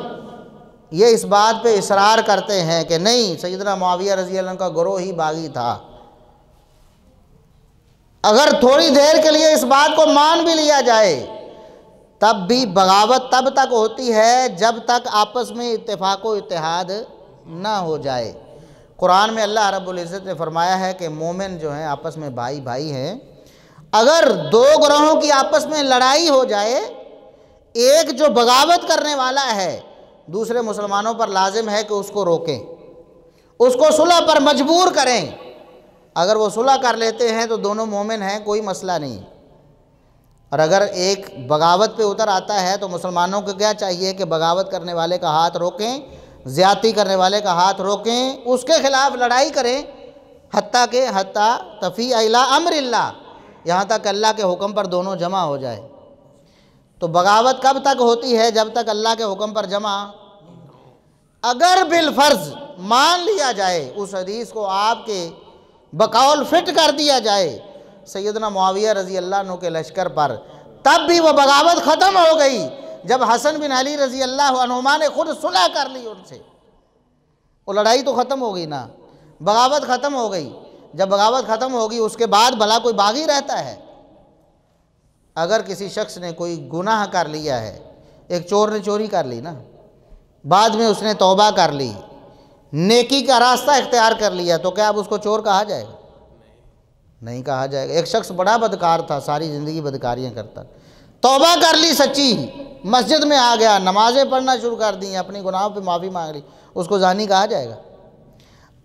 یہ اس بات پہ اصرار کرتے ہیں کہ نہیں سیدنا معاویہ رضی اللہ عنہ کا گروہ ہی باغی تھا، اگر تھوڑی دیر کے لیے اس بات کو مان بھی لیا جائے، تب بھی بغاوت تب تک ہوتی ہے جب تک آپس میں اتفاق و اتحاد نہ ہو جائے۔ قرآن میں اللہ رب العزت نے فرمایا ہے کہ مومن جو ہیں آپس میں بھائی بھائی ہیں۔ اگر دو گروہوں کی آپس میں لڑائی ہو جائے، ایک جو بغاوت کرنے والا ہے دوسرے مسلمانوں پر لازم ہے کہ اس کو روکیں، اس کو صلح پر مجبور کریں۔ اگر وہ صلح کر لیتے ہیں تو دونوں مومن ہیں، کوئی مسئلہ نہیں۔ اور اگر ایک بغاوت پہ اتر آتا ہے تو مسلمانوں کو کیا چاہیے کہ بغاوت کرنے والے کا ہاتھ روکیں، زیادتی کرنے والے کا ہاتھ روکیں، اس کے خلاف لڑائی کریں، حتیٰ تفیء الی امر اللہ، یہاں تک اللہ کے حکم پر دونوں جمع ہو جائے۔ تو بغاوت کب تک ہوتی ہے؟ جب تک اللہ کے حکم پر جمع۔ اگر بالفرض مان لیا جائے، اس حدیث کو آپ کے بقول فٹ کر دیا جائے سیدنا معاویہ رضی اللہ عنہ کے لشکر پر، تب بھی وہ بغاوت ختم ہو گئی جب حسن بن علی رضی اللہ عنہما نے خود صلح کر لی ان سے۔ وہ لڑائی تو ختم ہو گئی نا، بغاوت ختم ہو گئی۔ جب بغاوت ختم ہوگی اس کے بعد بھلا کوئی باغی رہتا ہے؟ اگر کسی شخص نے کوئی گناہ کر لیا ہے، ایک چور نے چوری کر لی نا، بعد میں اس نے توبہ کر لی، نیکی کا راستہ اختیار کر لیا، تو کیا اب اس کو چور کہا جائے گا؟ نہیں کہا جائے گا۔ ایک شخص بڑا بدکار تھا، ساری زندگی بدکاریاں کرتا، توبہ کر لی سچی، مسجد میں آ گیا، نمازیں پڑھنا شروع کر دیں، اپنی گناہوں پہ معافی مانگ لی، اس کو زانی کہا جائے گا؟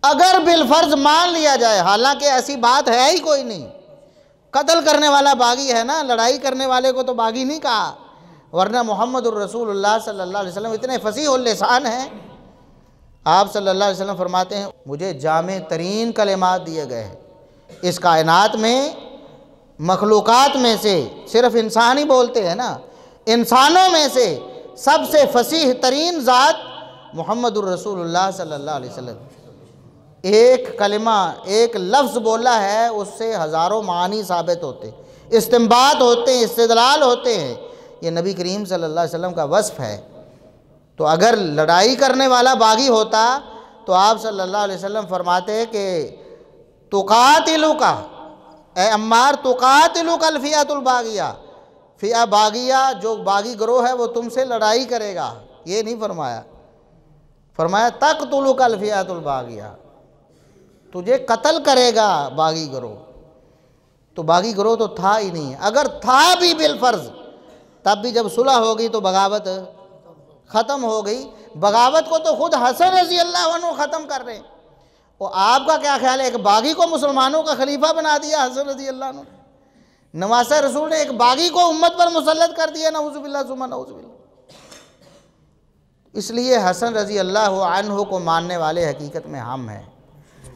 اگر بالفرض مان لیا جائے، حالانکہ ایسی بات ہے ہی کوئی نہیں، قتل کرنے والا باغی ہے نا، لڑائی کرنے والے کو تو باغی نہیں کہا، ورنہ محمد الرسول اللہ صلی اللہ علیہ وسلم اتنے فصیح اللسان ہیں، آپ صلی اللہ علیہ وسلم فرماتے ہیں مجھے جامع ترین کلمات دیے گئے ہیں، اس کائنات میں مخلوقات میں سے صرف انسان ہی بولتے ہیں نا، انسانوں میں سے سب سے فصیح ترین ذات محمد الرسول اللہ صلی اللہ علیہ وسلم۔ ایک کلمہ، ایک لفظ بولا ہے، اس سے ہزاروں معانی ثابت ہوتے، استنباط ہوتے ہیں، استدلال ہوتے ہیں۔ یہ نبی کریم صلی اللہ علیہ وسلم کا وصف ہے۔ تو اگر لڑائی کرنے والا باغی ہوتا تو آپ صلی اللہ علیہ وسلم فرماتے کہ تقاتلک، اے عمار تقاتلک الفئۃ الباغیہ، فئہ باغیہ جو باغی گروہ ہے وہ تم سے لڑائی کرے گا، یہ نہیں فرمایا، فرمایا تقتلک الفئۃ الباغیہ، تجھے قتل کرے گا باغی گروہ۔ تو باغی گروہ تو تھا ہی نہیں، اگر تھا بھی بالفرض تب بھی جب صلح ہوگی تو بغاوت ختم ہو گئی۔ بغاوت کو تو خود حسن رضی اللہ عنہ ختم کر رہے ہیں، اور آپ کا کیا خیال ہے؟ ایک باغی کو مسلمانوں کا خلیفہ بنا دیا حسن رضی اللہ عنہ نے، نواسہ رسول نے ایک باغی کو امت پر مسلط کر دیا، نعوذ باللہ ثم نعوذ باللہ۔ اس لیے حسن رضی اللہ عنہ کو ماننے والے حقیقت میں ہم ہیں،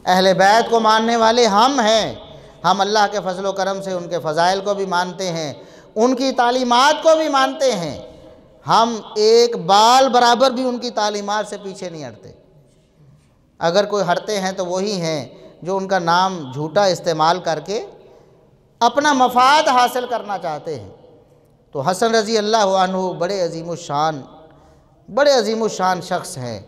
اہل بیت کو ماننے والے ہم ہیں۔ ہم اللہ کے فضل و کرم سے ان کے فضائل کو بھی مانتے ہیں، ان کی تعلیمات کو بھی مانتے ہیں، ہم ایک بال برابر بھی ان کی تعلیمات سے پیچھے نہیں ہٹتے۔ اگر کوئی ہٹتے ہیں تو وہی ہیں جو ان کا نام جھوٹا استعمال کر کے اپنا مفاد حاصل کرنا چاہتے ہیں۔ تو حسن رضی اللہ عنہ بڑے عظیم الشان شخص ہیں۔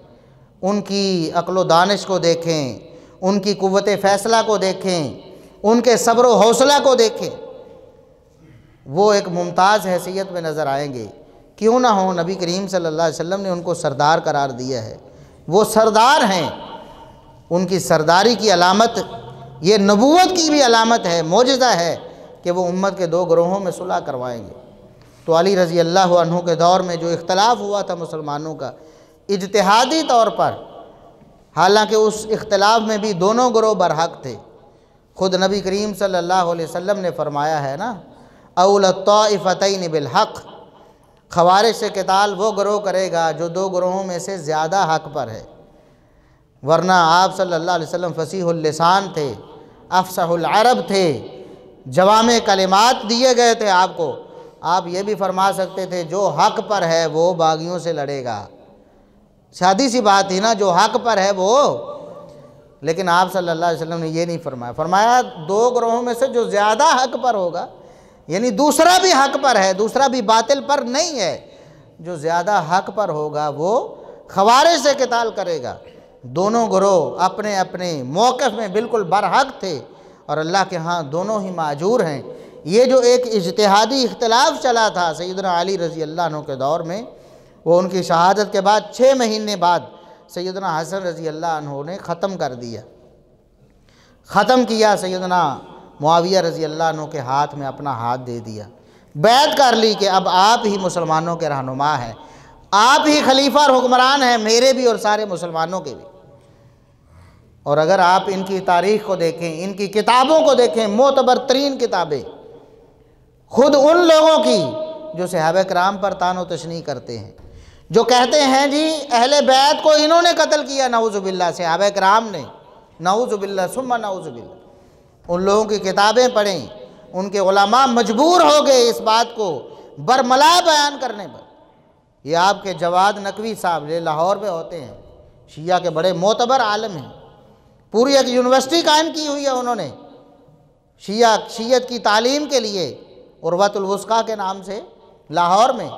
ان کی عقل و دانش کو دیکھیں، ان کی قوت فیصلہ کو دیکھیں، ان کے صبر و حوصلہ کو دیکھیں، وہ ایک ممتاز حیثیت میں نظر آئیں گے۔ کیوں نہ ہوں، نبی کریم صلی اللہ علیہ وسلم نے ان کو سردار قرار دیا ہے، وہ سردار ہیں۔ ان کی سرداری کی علامت یہ نبوت کی بھی علامت ہے، معجزہ ہے کہ وہ امت کے 2 گروہوں میں صلح کروائیں گے۔ تو علی رضی اللہ عنہ کے دور میں جو اختلاف ہوا تھا مسلمانوں کا اجتہادی طور پر، حالانکہ اس اختلاف میں بھی دونوں گروہ برحق تھے۔ خود نبی کریم صلی اللہ علیہ وسلم نے فرمایا ہے نا، اول الطائفتین بالحق، خوارج سے قتال وہ گروہ کرے گا جو 2 گروہوں میں سے زیادہ حق پر ہے۔ ورنہ آپ صلی اللہ علیہ وسلم فصیح اللسان تھے، افصح العرب تھے، جوامع کلمات دیے گئے تھے آپ کو۔ آپ یہ بھی فرما سکتے تھے جو حق پر ہے وہ باغیوں سے لڑے گا، سادی سی بات تھی نا، جو حق پر ہے وہ۔ لیکن آپ صلی اللہ علیہ وسلم نے یہ نہیں فرمایا، فرمایا 2 گروہوں میں سے جو زیادہ حق پر ہوگا، یعنی دوسرا بھی حق پر ہے، دوسرا بھی باطل پر نہیں ہے، جو زیادہ حق پر ہوگا وہ خوارج سے قتال کرے گا۔ دونوں گروہ اپنے اپنے موقف میں بالکل برحق تھے، اور اللہ کے ہاں دونوں ہی ماجور ہیں۔ یہ جو ایک اجتہادی اختلاف چلا تھا سیدنا علی رضی اللہ عنہ کے دور میں، وہ ان کی شہادت کے بعد 6 مہینے بعد سیدنا حسن رضی اللہ عنہ نے ختم کر دیا، ختم کیا۔ سیدنا معاویہ رضی اللہ عنہ کے ہاتھ میں اپنا ہاتھ دے دیا، بیعت کر لی کہ اب آپ ہی مسلمانوں کے رہنما ہیں، آپ ہی خلیفہ اور حکمران ہیں، میرے بھی اور سارے مسلمانوں کے بھی۔ اور اگر آپ ان کی تاریخ کو دیکھیں، ان کی کتابوں کو دیکھیں، معتبر ترین کتابیں خود ان لوگوں کی جو صحابہ کرام پر طعن و تشنیع کرتے ہیں، جو کہتے ہیں جی اہل بیت کو انہوں نے قتل کیا، نعوذ باللہ، صحابہ کرام نے، نعوذ باللہ ثم نعوذ باللہ۔ ان لوگوں کی کتابیں پڑھیں، ان کے علماء مجبور ہو گئے اس بات کو برملا بیان کرنے پر۔ یہ آپ کے جواد نقوی صاحب جو لاہور میں ہوتے ہیں، شیعہ کے بڑے معتبر عالم ہیں، پوری ایک یونیورسٹی قائم کی ہوئی ہے انہوں نے شیعت کی تعلیم کے لیے، عروۃ الوثقیٰ کے نام سے، لاہور میں۔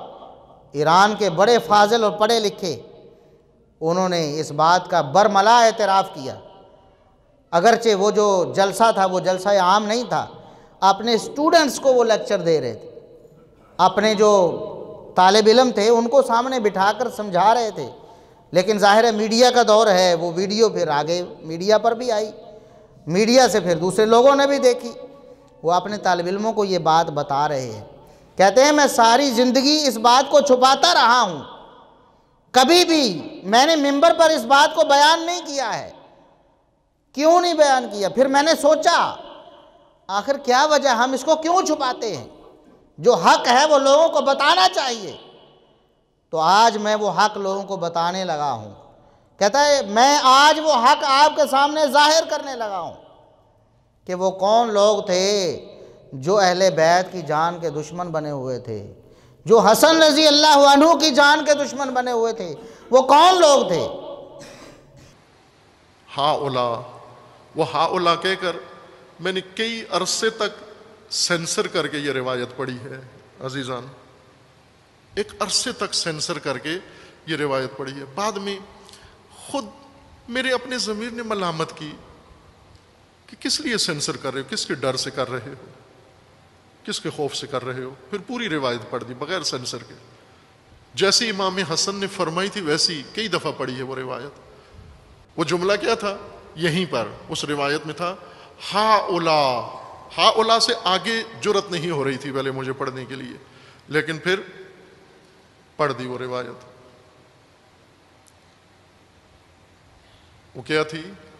ایران کے بڑے فاضل اور پڑھے لکھے، انہوں نے اس بات کا برملا اعتراف کیا۔ اگرچہ وہ جو جلسہ تھا وہ جلسہ عام نہیں تھا، اپنے سٹوڈنٹس کو وہ لیکچر دے رہے تھے، اپنے جو طالب علم تھے ان کو سامنے بٹھا کر سمجھا رہے تھے۔ لیکن ظاہر ہے میڈیا کا دور ہے، وہ ویڈیو پھر آگے میڈیا پر بھی آئی، میڈیا سے پھر دوسرے لوگوں نے بھی دیکھی۔ وہ اپنے طالب علموں کو یہ بات بتا رہے ہیں، کہتے ہیں میں ساری زندگی اس بات کو چھپاتا رہا ہوں، کبھی بھی میں نے ممبر پر اس بات کو بیان نہیں کیا ہے۔ کیوں نہیں بیان کیا؟ پھر میں نے سوچا آخر کیا وجہ، ہم اس کو کیوں چھپاتے ہیں؟ جو حق ہے وہ لوگوں کو بتانا چاہیے۔ تو آج میں وہ حق لوگوں کو بتانے لگا ہوں۔ کہتا ہے میں آج وہ حق آپ کے سامنے ظاہر کرنے لگا ہوں کہ وہ کون لوگ تھے جو اہل بیت کی جان کے دشمن بنے ہوئے تھے، جو حسن رضی اللہ عنہ کی جان کے دشمن بنے ہوئے تھے، وہ کون لوگ تھے؟ ہاؤلا، وہ ہاؤلا کہہ کر میں نے کئی عرصے تک سینسر کر کے یہ روایت پڑھی ہے عزیزان، ایک عرصے تک سینسر کر کے یہ روایت پڑھی ہے۔ بعد میں خود میرے اپنے ضمیر نے ملامت کی کہ کس لیے سینسر کر رہے ہو، کس کے ڈر سے کر رہے ہو، کس کے خوف سے کر رہے ہو؟ پھر پوری روایت پڑھ دی بغیر سینسر کے، جیسی امام حسن نے فرمائی تھی ویسی کئی دفعہ پڑھی ہے وہ روایت۔ وہ جملہ کیا تھا؟ یہیں پر اس روایت میں تھا ہاؤلا، ہاؤلا سے آگے جرت نہیں ہو رہی تھی پہلے مجھے پڑھنے کے لیے، لیکن پھر پڑھ دی وہ روایت۔ وہ کیا تھی؟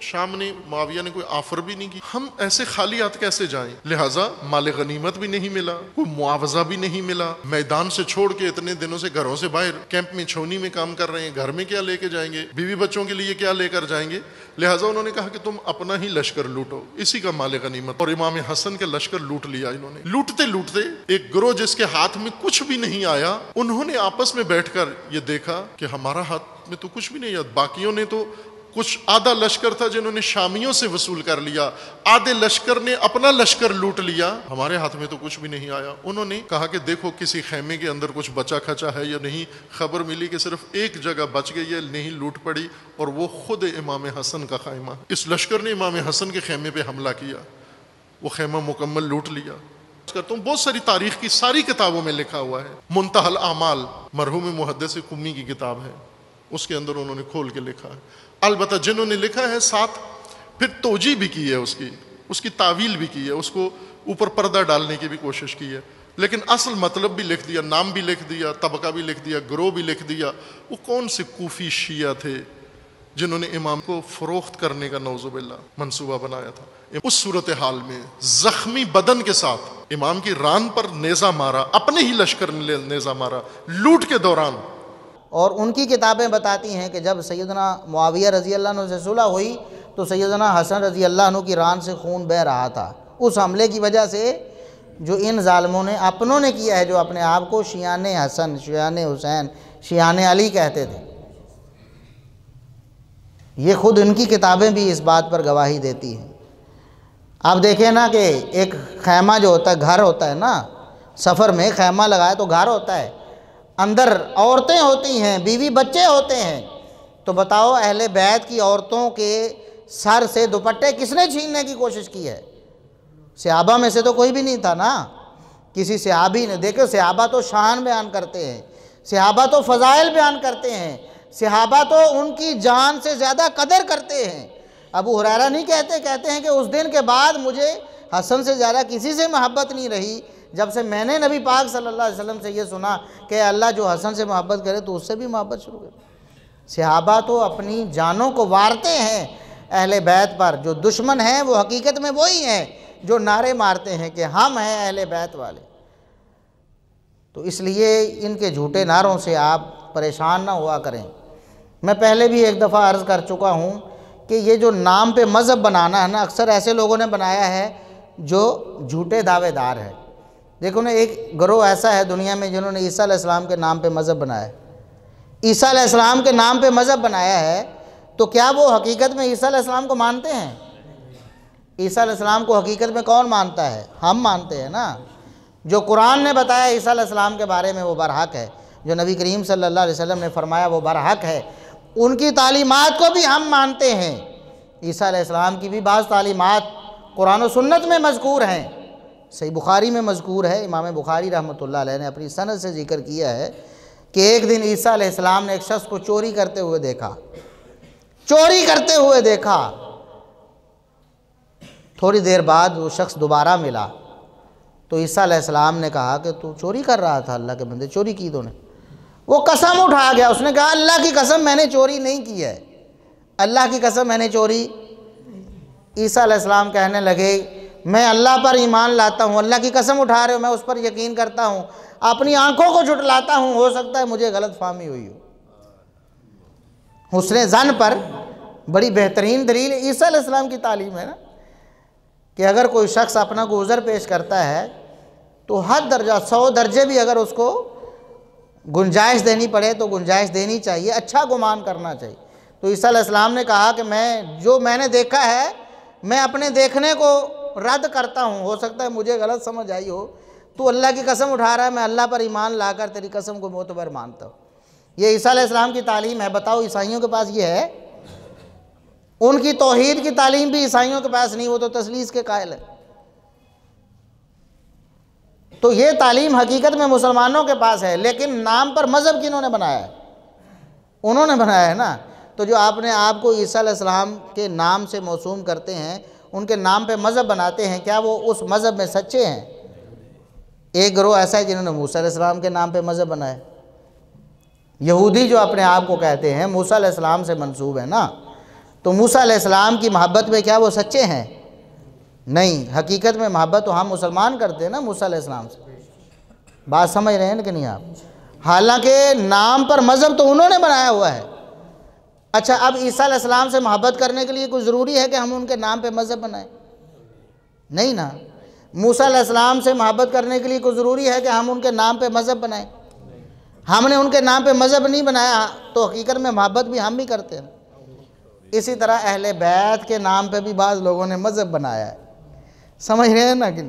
شام نے معاویہ نے کوئی آفر بھی نہیں کی. ہم ایسے خالی ہاتھ کیسے جائیں؟ لہٰذا مال غنیمت بھی نہیں ملا, کوئی معاوضہ بھی نہیں ملا, میدان سے چھوڑ کے اتنے دنوں سے گھروں سے باہر کیمپ میں چھونی میں کام کر رہے ہیں, گھر میں کیا لے کے جائیں گے, بیوی بچوں کے لیے کیا لے کر جائیں گے؟ لہٰذا انہوں نے کہا کہ تم اپنا ہی لشکر لوٹو, اسی کا مال غنیمت. اور امام حسن کا لشکر لوٹ لیا انہوں نے. لوٹتے لوٹتے ایک گروہ جس کے ہاتھ میں کچھ بھی نہیں آیا, انہوں نے آپس میں بیٹھ کر یہ دیکھا کہ ہمارا ہاتھ میں تو کچھ بھی نہیں آیا. باقیوں نے تو کچھ آدھا لشکر تھا جنہوں نے شامیوں سے وصول کر لیا, آدھے لشکر نے اپنا لشکر لوٹ لیا, ہمارے ہاتھ میں تو کچھ بھی نہیں آیا. انہوں نے کہا کہ دیکھو کسی خیمے کے اندر کچھ بچا کھچا ہے یا نہیں. خبر ملی کہ صرف ایک جگہ بچ گئی ہے, نہیں لوٹ پڑی, اور وہ خود امام حسن کا خیمہ. اس لشکر نے امام حسن کے خیمے پہ حملہ کیا, وہ خیمہ مکمل لوٹ لیا. کرتا ہوں بہت ساری تاریخ کی ساری کتابوں میں لکھا ہوا ہے. منتہی الاعمال مرحوم محدث قمی کی کتاب ہے, اس کے اندر انہوں نے کھول کے لکھا ہے. البتہ جنہوں نے لکھا ہے ساتھ پھر توجیہ بھی کی ہے, اس کی تعویل بھی کی ہے, اس کو اوپر پردہ ڈالنے کی بھی کوشش کی ہے, لیکن اصل مطلب بھی لکھ دیا, نام بھی لکھ دیا, طبقہ بھی لکھ دیا, گروہ بھی لکھ دیا. وہ کون سے کوفی شیعہ تھے جنہوں نے امام کو فروخت کرنے کا نعوذ باللہ منصوبہ بنایا تھا. اس صورتحال میں زخمی بدن کے ساتھ امام کی ران پر نیزہ مارا, اپنے ہی لشکر نے نیزہ مارا لوٹ کے دوران. اور ان کی کتابیں بتاتی ہیں کہ جب سیدنا معاویہ رضی اللہ عنہ سے صلح ہوئی تو سیدنا حسن رضی اللہ عنہ کی ران سے خون بہہ رہا تھا, اس حملے کی وجہ سے جو ان ظالموں نے اپنوں نے کیا ہے, جو اپنے آپ کو شیعان حسن, شیعان حسین, شیعان علی کہتے تھے. یہ خود ان کی کتابیں بھی اس بات پر گواہی دیتی ہیں. آپ دیکھیں نا کہ ایک خیمہ جو ہوتا ہے, گھر ہوتا ہے نا, سفر میں خیمہ لگائے تو گھر ہوتا ہے, اندر عورتیں ہوتی ہیں, بیوی بچے ہوتے ہیں. تو بتاؤ اہل بیت کی عورتوں کے سر سے دوپٹے کس نے چھیننے کی کوشش کی ہے؟ صحابہ میں سے تو کوئی بھی نہیں تھا نا. کسی صحابی نے, دیکھو صحابہ تو شان بیان کرتے ہیں, صحابہ تو فضائل بیان کرتے ہیں, صحابہ تو ان کی جان سے زیادہ قدر کرتے ہیں. ابو ہریرہ نہیں کہتے ہیں کہ اس دن کے بعد مجھے حسن سے زیادہ کسی سے محبت نہیں رہی جب سے میں نے نبی پاک صلی اللہ علیہ وسلم سے یہ سنا کہ اللہ جو حسن سے محبت کرے تو اس سے بھی محبت شروع کرے. صحابہ تو اپنی جانوں کو وارتے ہیں اہل بیت پر. جو دشمن ہیں وہ حقیقت میں وہی ہیں جو نعرے مارتے ہیں کہ ہم ہیں اہل بیت والے. تو اس لیے ان کے جھوٹے نعروں سے آپ پریشان نہ ہوا کریں. میں پہلے بھی ایک دفعہ عرض کر چکا ہوں کہ یہ جو نام پہ مذہب بنانا ہے نا, اکثر ایسے لوگوں نے بنایا ہے جو جھوٹے دعوے دار ہیں. دیکھو نا, ایک گروہ ایسا ہے دنیا میں جنہوں نے عیسیٰ علیہ السلام کے نام پہ مذہب بنایا ہے. عیسیٰ علیہ السلام کے نام پہ مذہب بنایا ہے, تو کیا وہ حقیقت میں عیسیٰ علیہ السلام کو مانتے ہیں؟ عیسیٰ علیہ السلام کو حقیقت میں کون مانتا ہے؟ ہم مانتے ہیں نا. جو قرآن نے بتایا عیسیٰ علیہ السلام کے بارے میں وہ برحق ہے, جو نبی کریم صلی اللہ علیہ وسلم نے فرمایا وہ برحق ہے. ان کی تعلیمات کو بھی ہم مانتے ہیں. عیسیٰ علیہ السلام کی بھی بعض تعلیمات قرآن و سنت میں مذکور ہیں, صحیح بخاری میں مذکور ہے. امام بخاری رحمۃ اللہ علیہ نے اپنی سند سے ذکر کیا ہے کہ ایک دن عیسیٰ علیہ السلام نے ایک شخص کو چوری کرتے ہوئے دیکھا. تھوڑی دیر بعد وہ شخص دوبارہ ملا تو عیسیٰ علیہ السلام نے کہا کہ تو چوری کر رہا تھا, اللہ کے بندے چوری کی تو نے. وہ قسم اٹھا گیا, اس نے کہا اللہ کی قسم میں نے چوری نہیں کی ہے, اللہ کی قسم میں نے چوری. عیسیٰ علیہ السلام کہنے لگے میں اللہ پر ایمان لاتا ہوں, اللہ کی قسم اٹھا رہے ہو, میں اس پر یقین کرتا ہوں, اپنی آنکھوں کو جھٹلاتا ہوں, ہو سکتا ہے مجھے غلط فہمی ہوئی ہو. حسن ظن پر بڑی بہترین دلیل عیسیٰ علیہ السلام کی تعلیم ہے نا, کہ اگر کوئی شخص اپنا کو عذر پیش کرتا ہے تو حد درجہ 100 درجے بھی اگر اس کو گنجائش دینی پڑے تو گنجائش دینی چاہیے, اچھا گمان کرنا چاہیے. تو عیسیٰ علیہ السلام نے کہا کہ میں نے دیکھا ہے میں اپنے دیکھنے کو رد کرتا ہوں, ہو سکتا ہے مجھے غلط سمجھ آئی ہو, تو اللہ کی قسم اٹھا رہا ہے, میں اللہ پر ایمان لا کر تیری قسم کو معتبر مانتا ہوں. یہ عیسیٰ علیہ السلام کی تعلیم ہے. بتاؤ عیسائیوں کے پاس یہ ہے؟ ان کی توحید کی تعلیم بھی عیسائیوں کے پاس نہیں, وہ تو تثلیث کے قائل ہے. تو یہ تعلیم حقیقت میں مسلمانوں کے پاس ہے, لیکن نام پر مذہب کنہوں نے بنایا ہے؟ انہوں نے بنایا ہے نا. تو جو آپ نے آپ کو عیسیٰ علیہ السلام کے نام سے موسوم کرتے ہیں, ان کے نام پہ مذہب بناتے ہیں, کیا وہ اس مذہب میں سچے ہیں؟ ایک گروہ ایسا ہے جنہوں نے موسیٰ علیہ السلام کے نام پہ مذہب بنایا. یہودی جو اپنے آپ کو کہتے ہیں موسیٰ علیہ السلام سے منسوب ہے نا, تو موسیٰ علیہ السلام کی محبت میں کیا وہ سچے ہیں؟ نہیں، حقیقت میں محبت تو ہم مسلمان کرتے ہیں نا موسیٰ علیہ السلام سے۔ بات سمجھ رہے ہیں کہ نہیں آپ؟ حالانکہ نام پر مذہب تو انہوں نے بنایا ہوا ہے۔ اچھا، اب عیسیٰ علیہ السلام سے محبت کرنے کے لیے کوئی ضروری ہے کہ ہم ان کے نام پہ مذہب بنائیں؟ نہیں نا۔ موسیٰ علیہ السلام سے محبت کرنے کے لیے کوئی ضروری ہے کہ ہم ان کے نام پہ مذہب بنائیں؟ ہم نے ان کے نام پہ مذہب نہیں بنایا تو حقیقت میں محبت بھی ہم بھی کرتے ہیں۔ اسی طرح اہل بیت کے نام پہ بھی بعض لوگوں نے مذہب بنایا ہے، سمجھ رہے ہیں نا کہ؟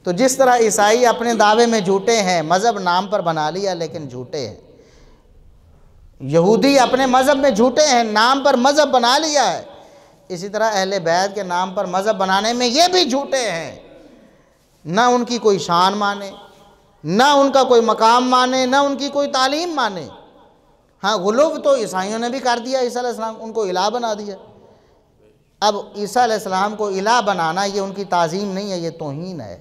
تو جس طرح عیسائی اپنے دعوے میں جھوٹے ہیں، مذہب نام پر بنا لیا لیکن جھوٹے ہیں، یہودی اپنے مذہب میں جھوٹے ہیں، نام پر مذہب بنا لیا ہے، اسی طرح اہل بیت کے نام پر مذہب بنانے میں یہ بھی جھوٹے ہیں۔ نہ ان کی کوئی شان مانے، نہ ان کا کوئی مقام مانے، نہ ان کی کوئی تعلیم مانے۔ ہاں، غلو تو عیسائیوں نے بھی کر دیا، عیسیٰ علیہ السلام ان کو الہ بنا دیا۔ اب عیسیٰ علیہ السلام کو الہ بنانا یہ ان کی تعظیم نہیں ہے، یہ توہین ہے،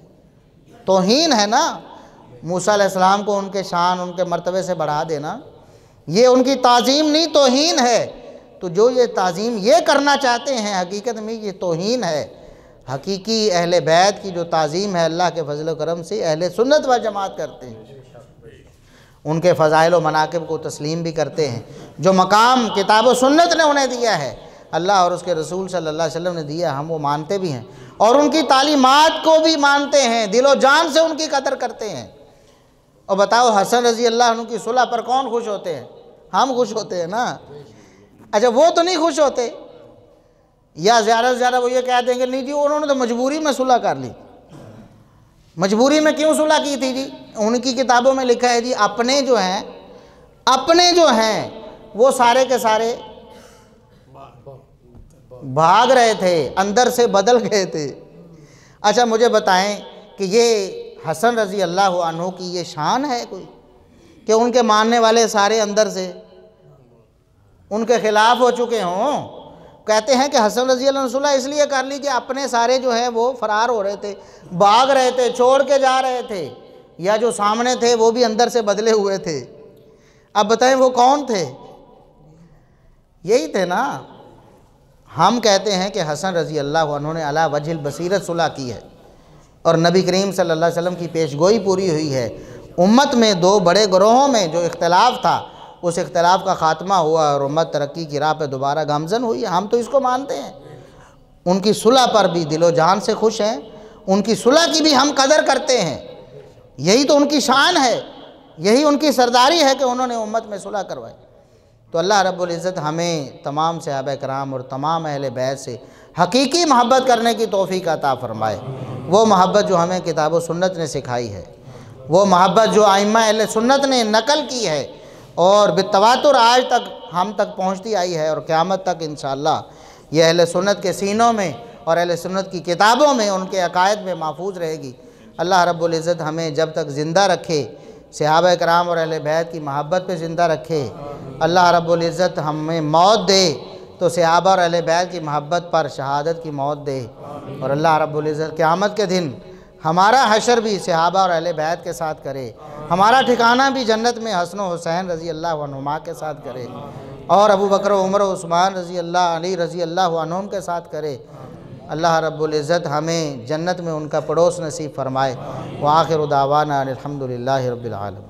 توہین ہے نا۔ موسیٰ علیہ السلام کو ان کے شان، ان کے مرتبے سے بڑھا دینا یہ ان کی تعظیم نہیں، توہین ہے۔ تو جو یہ تعظیم یہ کرنا چاہتے ہیں حقیقت میں یہ توہین ہے۔ حقیقی اہل بیت کی جو تعظیم ہے اللہ کے فضل و کرم سے اہل سنت و جماعت کرتے ہیں، ان کے فضائل و مناقب کو تسلیم بھی کرتے ہیں۔ جو مقام کتاب و سنت نے انہیں دیا ہے، اللہ اور اس کے رسول صلی اللہ علیہ وسلم نے دیا، ہم وہ مانتے بھی ہیں اور ان کی تعلیمات کو بھی مانتے ہیں، دل و جان سے ان کی قدر کرتے ہیں۔ اور بتاؤ حسن رضی اللہ عنہ کی صلح پر کون خوش ہوتے ہیں؟ ہم خوش ہوتے ہیں نا۔ اچھا، وہ تو نہیں خوش ہوتے، یا زیادہ سے زیادہ وہ یہ کہہ دیں گے نہیں جی انہوں نے تو مجبوری میں صلح کر لی۔ مجبوری میں کیوں صلح کی تھی جی؟ ان کی کتابوں میں لکھا ہے جی اپنے جو ہیں وہ سارے کے سارے بھاگ رہے تھے، اندر سے بدل گئے تھے۔ اچھا مجھے بتائیں کہ یہ حسن رضی اللہ عنہ کی یہ شان ہے کوئی کہ ان کے ماننے والے سارے اندر سے ان کے خلاف ہو چکے ہوں؟ کہتے ہیں کہ حسن رضی اللہ عنہ صلح اس لیے کر لی کہ اپنے سارے جو ہیں وہ فرار ہو رہے تھے، بھاگ رہے تھے، چھوڑ کے جا رہے تھے، یا جو سامنے تھے وہ بھی اندر سے بدلے ہوئے تھے۔ اب بتائیں وہ کون تھے؟ یہی تھے نا۔ ہم کہتے ہیں کہ حسن رضی اللہ عنہ نے علی وجہ البصیرت صلح کی ہے اور نبی کریم صلی اللہ علیہ وسلم کی پیش گوئی پوری ہوئی ہے۔ امت میں دو بڑے گروہوں میں جو اختلاف تھا اس اختلاف کا خاتمہ ہوا اور امت ترقی کی راہ پہ دوبارہ گامزن ہوئی ہے۔ ہم تو اس کو مانتے ہیں، ان کی صلح پر بھی دل و جان سے خوش ہیں، ان کی صلح کی بھی ہم قدر کرتے ہیں۔ یہی تو ان کی شان ہے، یہی ان کی سرداری ہے کہ انہوں نے امت میں صلح کروائی۔ تو اللہ رب العزت ہمیں تمام صحابہ کرام اور تمام اہل بیت سے حقیقی محبت کرنے کی توفیق عطا فرمائے۔ وہ محبت جو ہمیں کتاب و سنت نے سکھائی ہے، وہ محبت جو ائمہ اہل سنت نے نقل کی ہے اور بالتواتر آج تک ہم تک پہنچتی آئی ہے اور قیامت تک انشاءاللہ یہ اہل سنت کے سینوں میں اور اہل سنت کی کتابوں میں ان کے عقائد میں محفوظ رہے گی۔ اللہ رب العزت ہمیں جب تک زندہ رکھے صحابہ کرام اور اہل بیت کی محبت پہ زندہ رکھے۔ اللہ رب العزت ہمیں موت دے تو صحابہ اور اہل بیت کی محبت پر شہادت کی موت دے، اور اللہ رب العزت قیامت کے دن ہمارا حشر بھی صحابہ اور اہل بیت کے ساتھ کرے، ہمارا ٹھکانہ بھی جنت میں حسن و حسین رضی اللہ عنہما کے ساتھ کرے، اور ابو بکر و عمر و عثمان رضی اللہ علی رضی اللہ عنہم کے ساتھ کرے۔ اللہ رب العزت ہمیں جنت میں ان کا پڑوس نصیب فرمائے۔ وآخر دعوانا الحمدللہ رب العالمین۔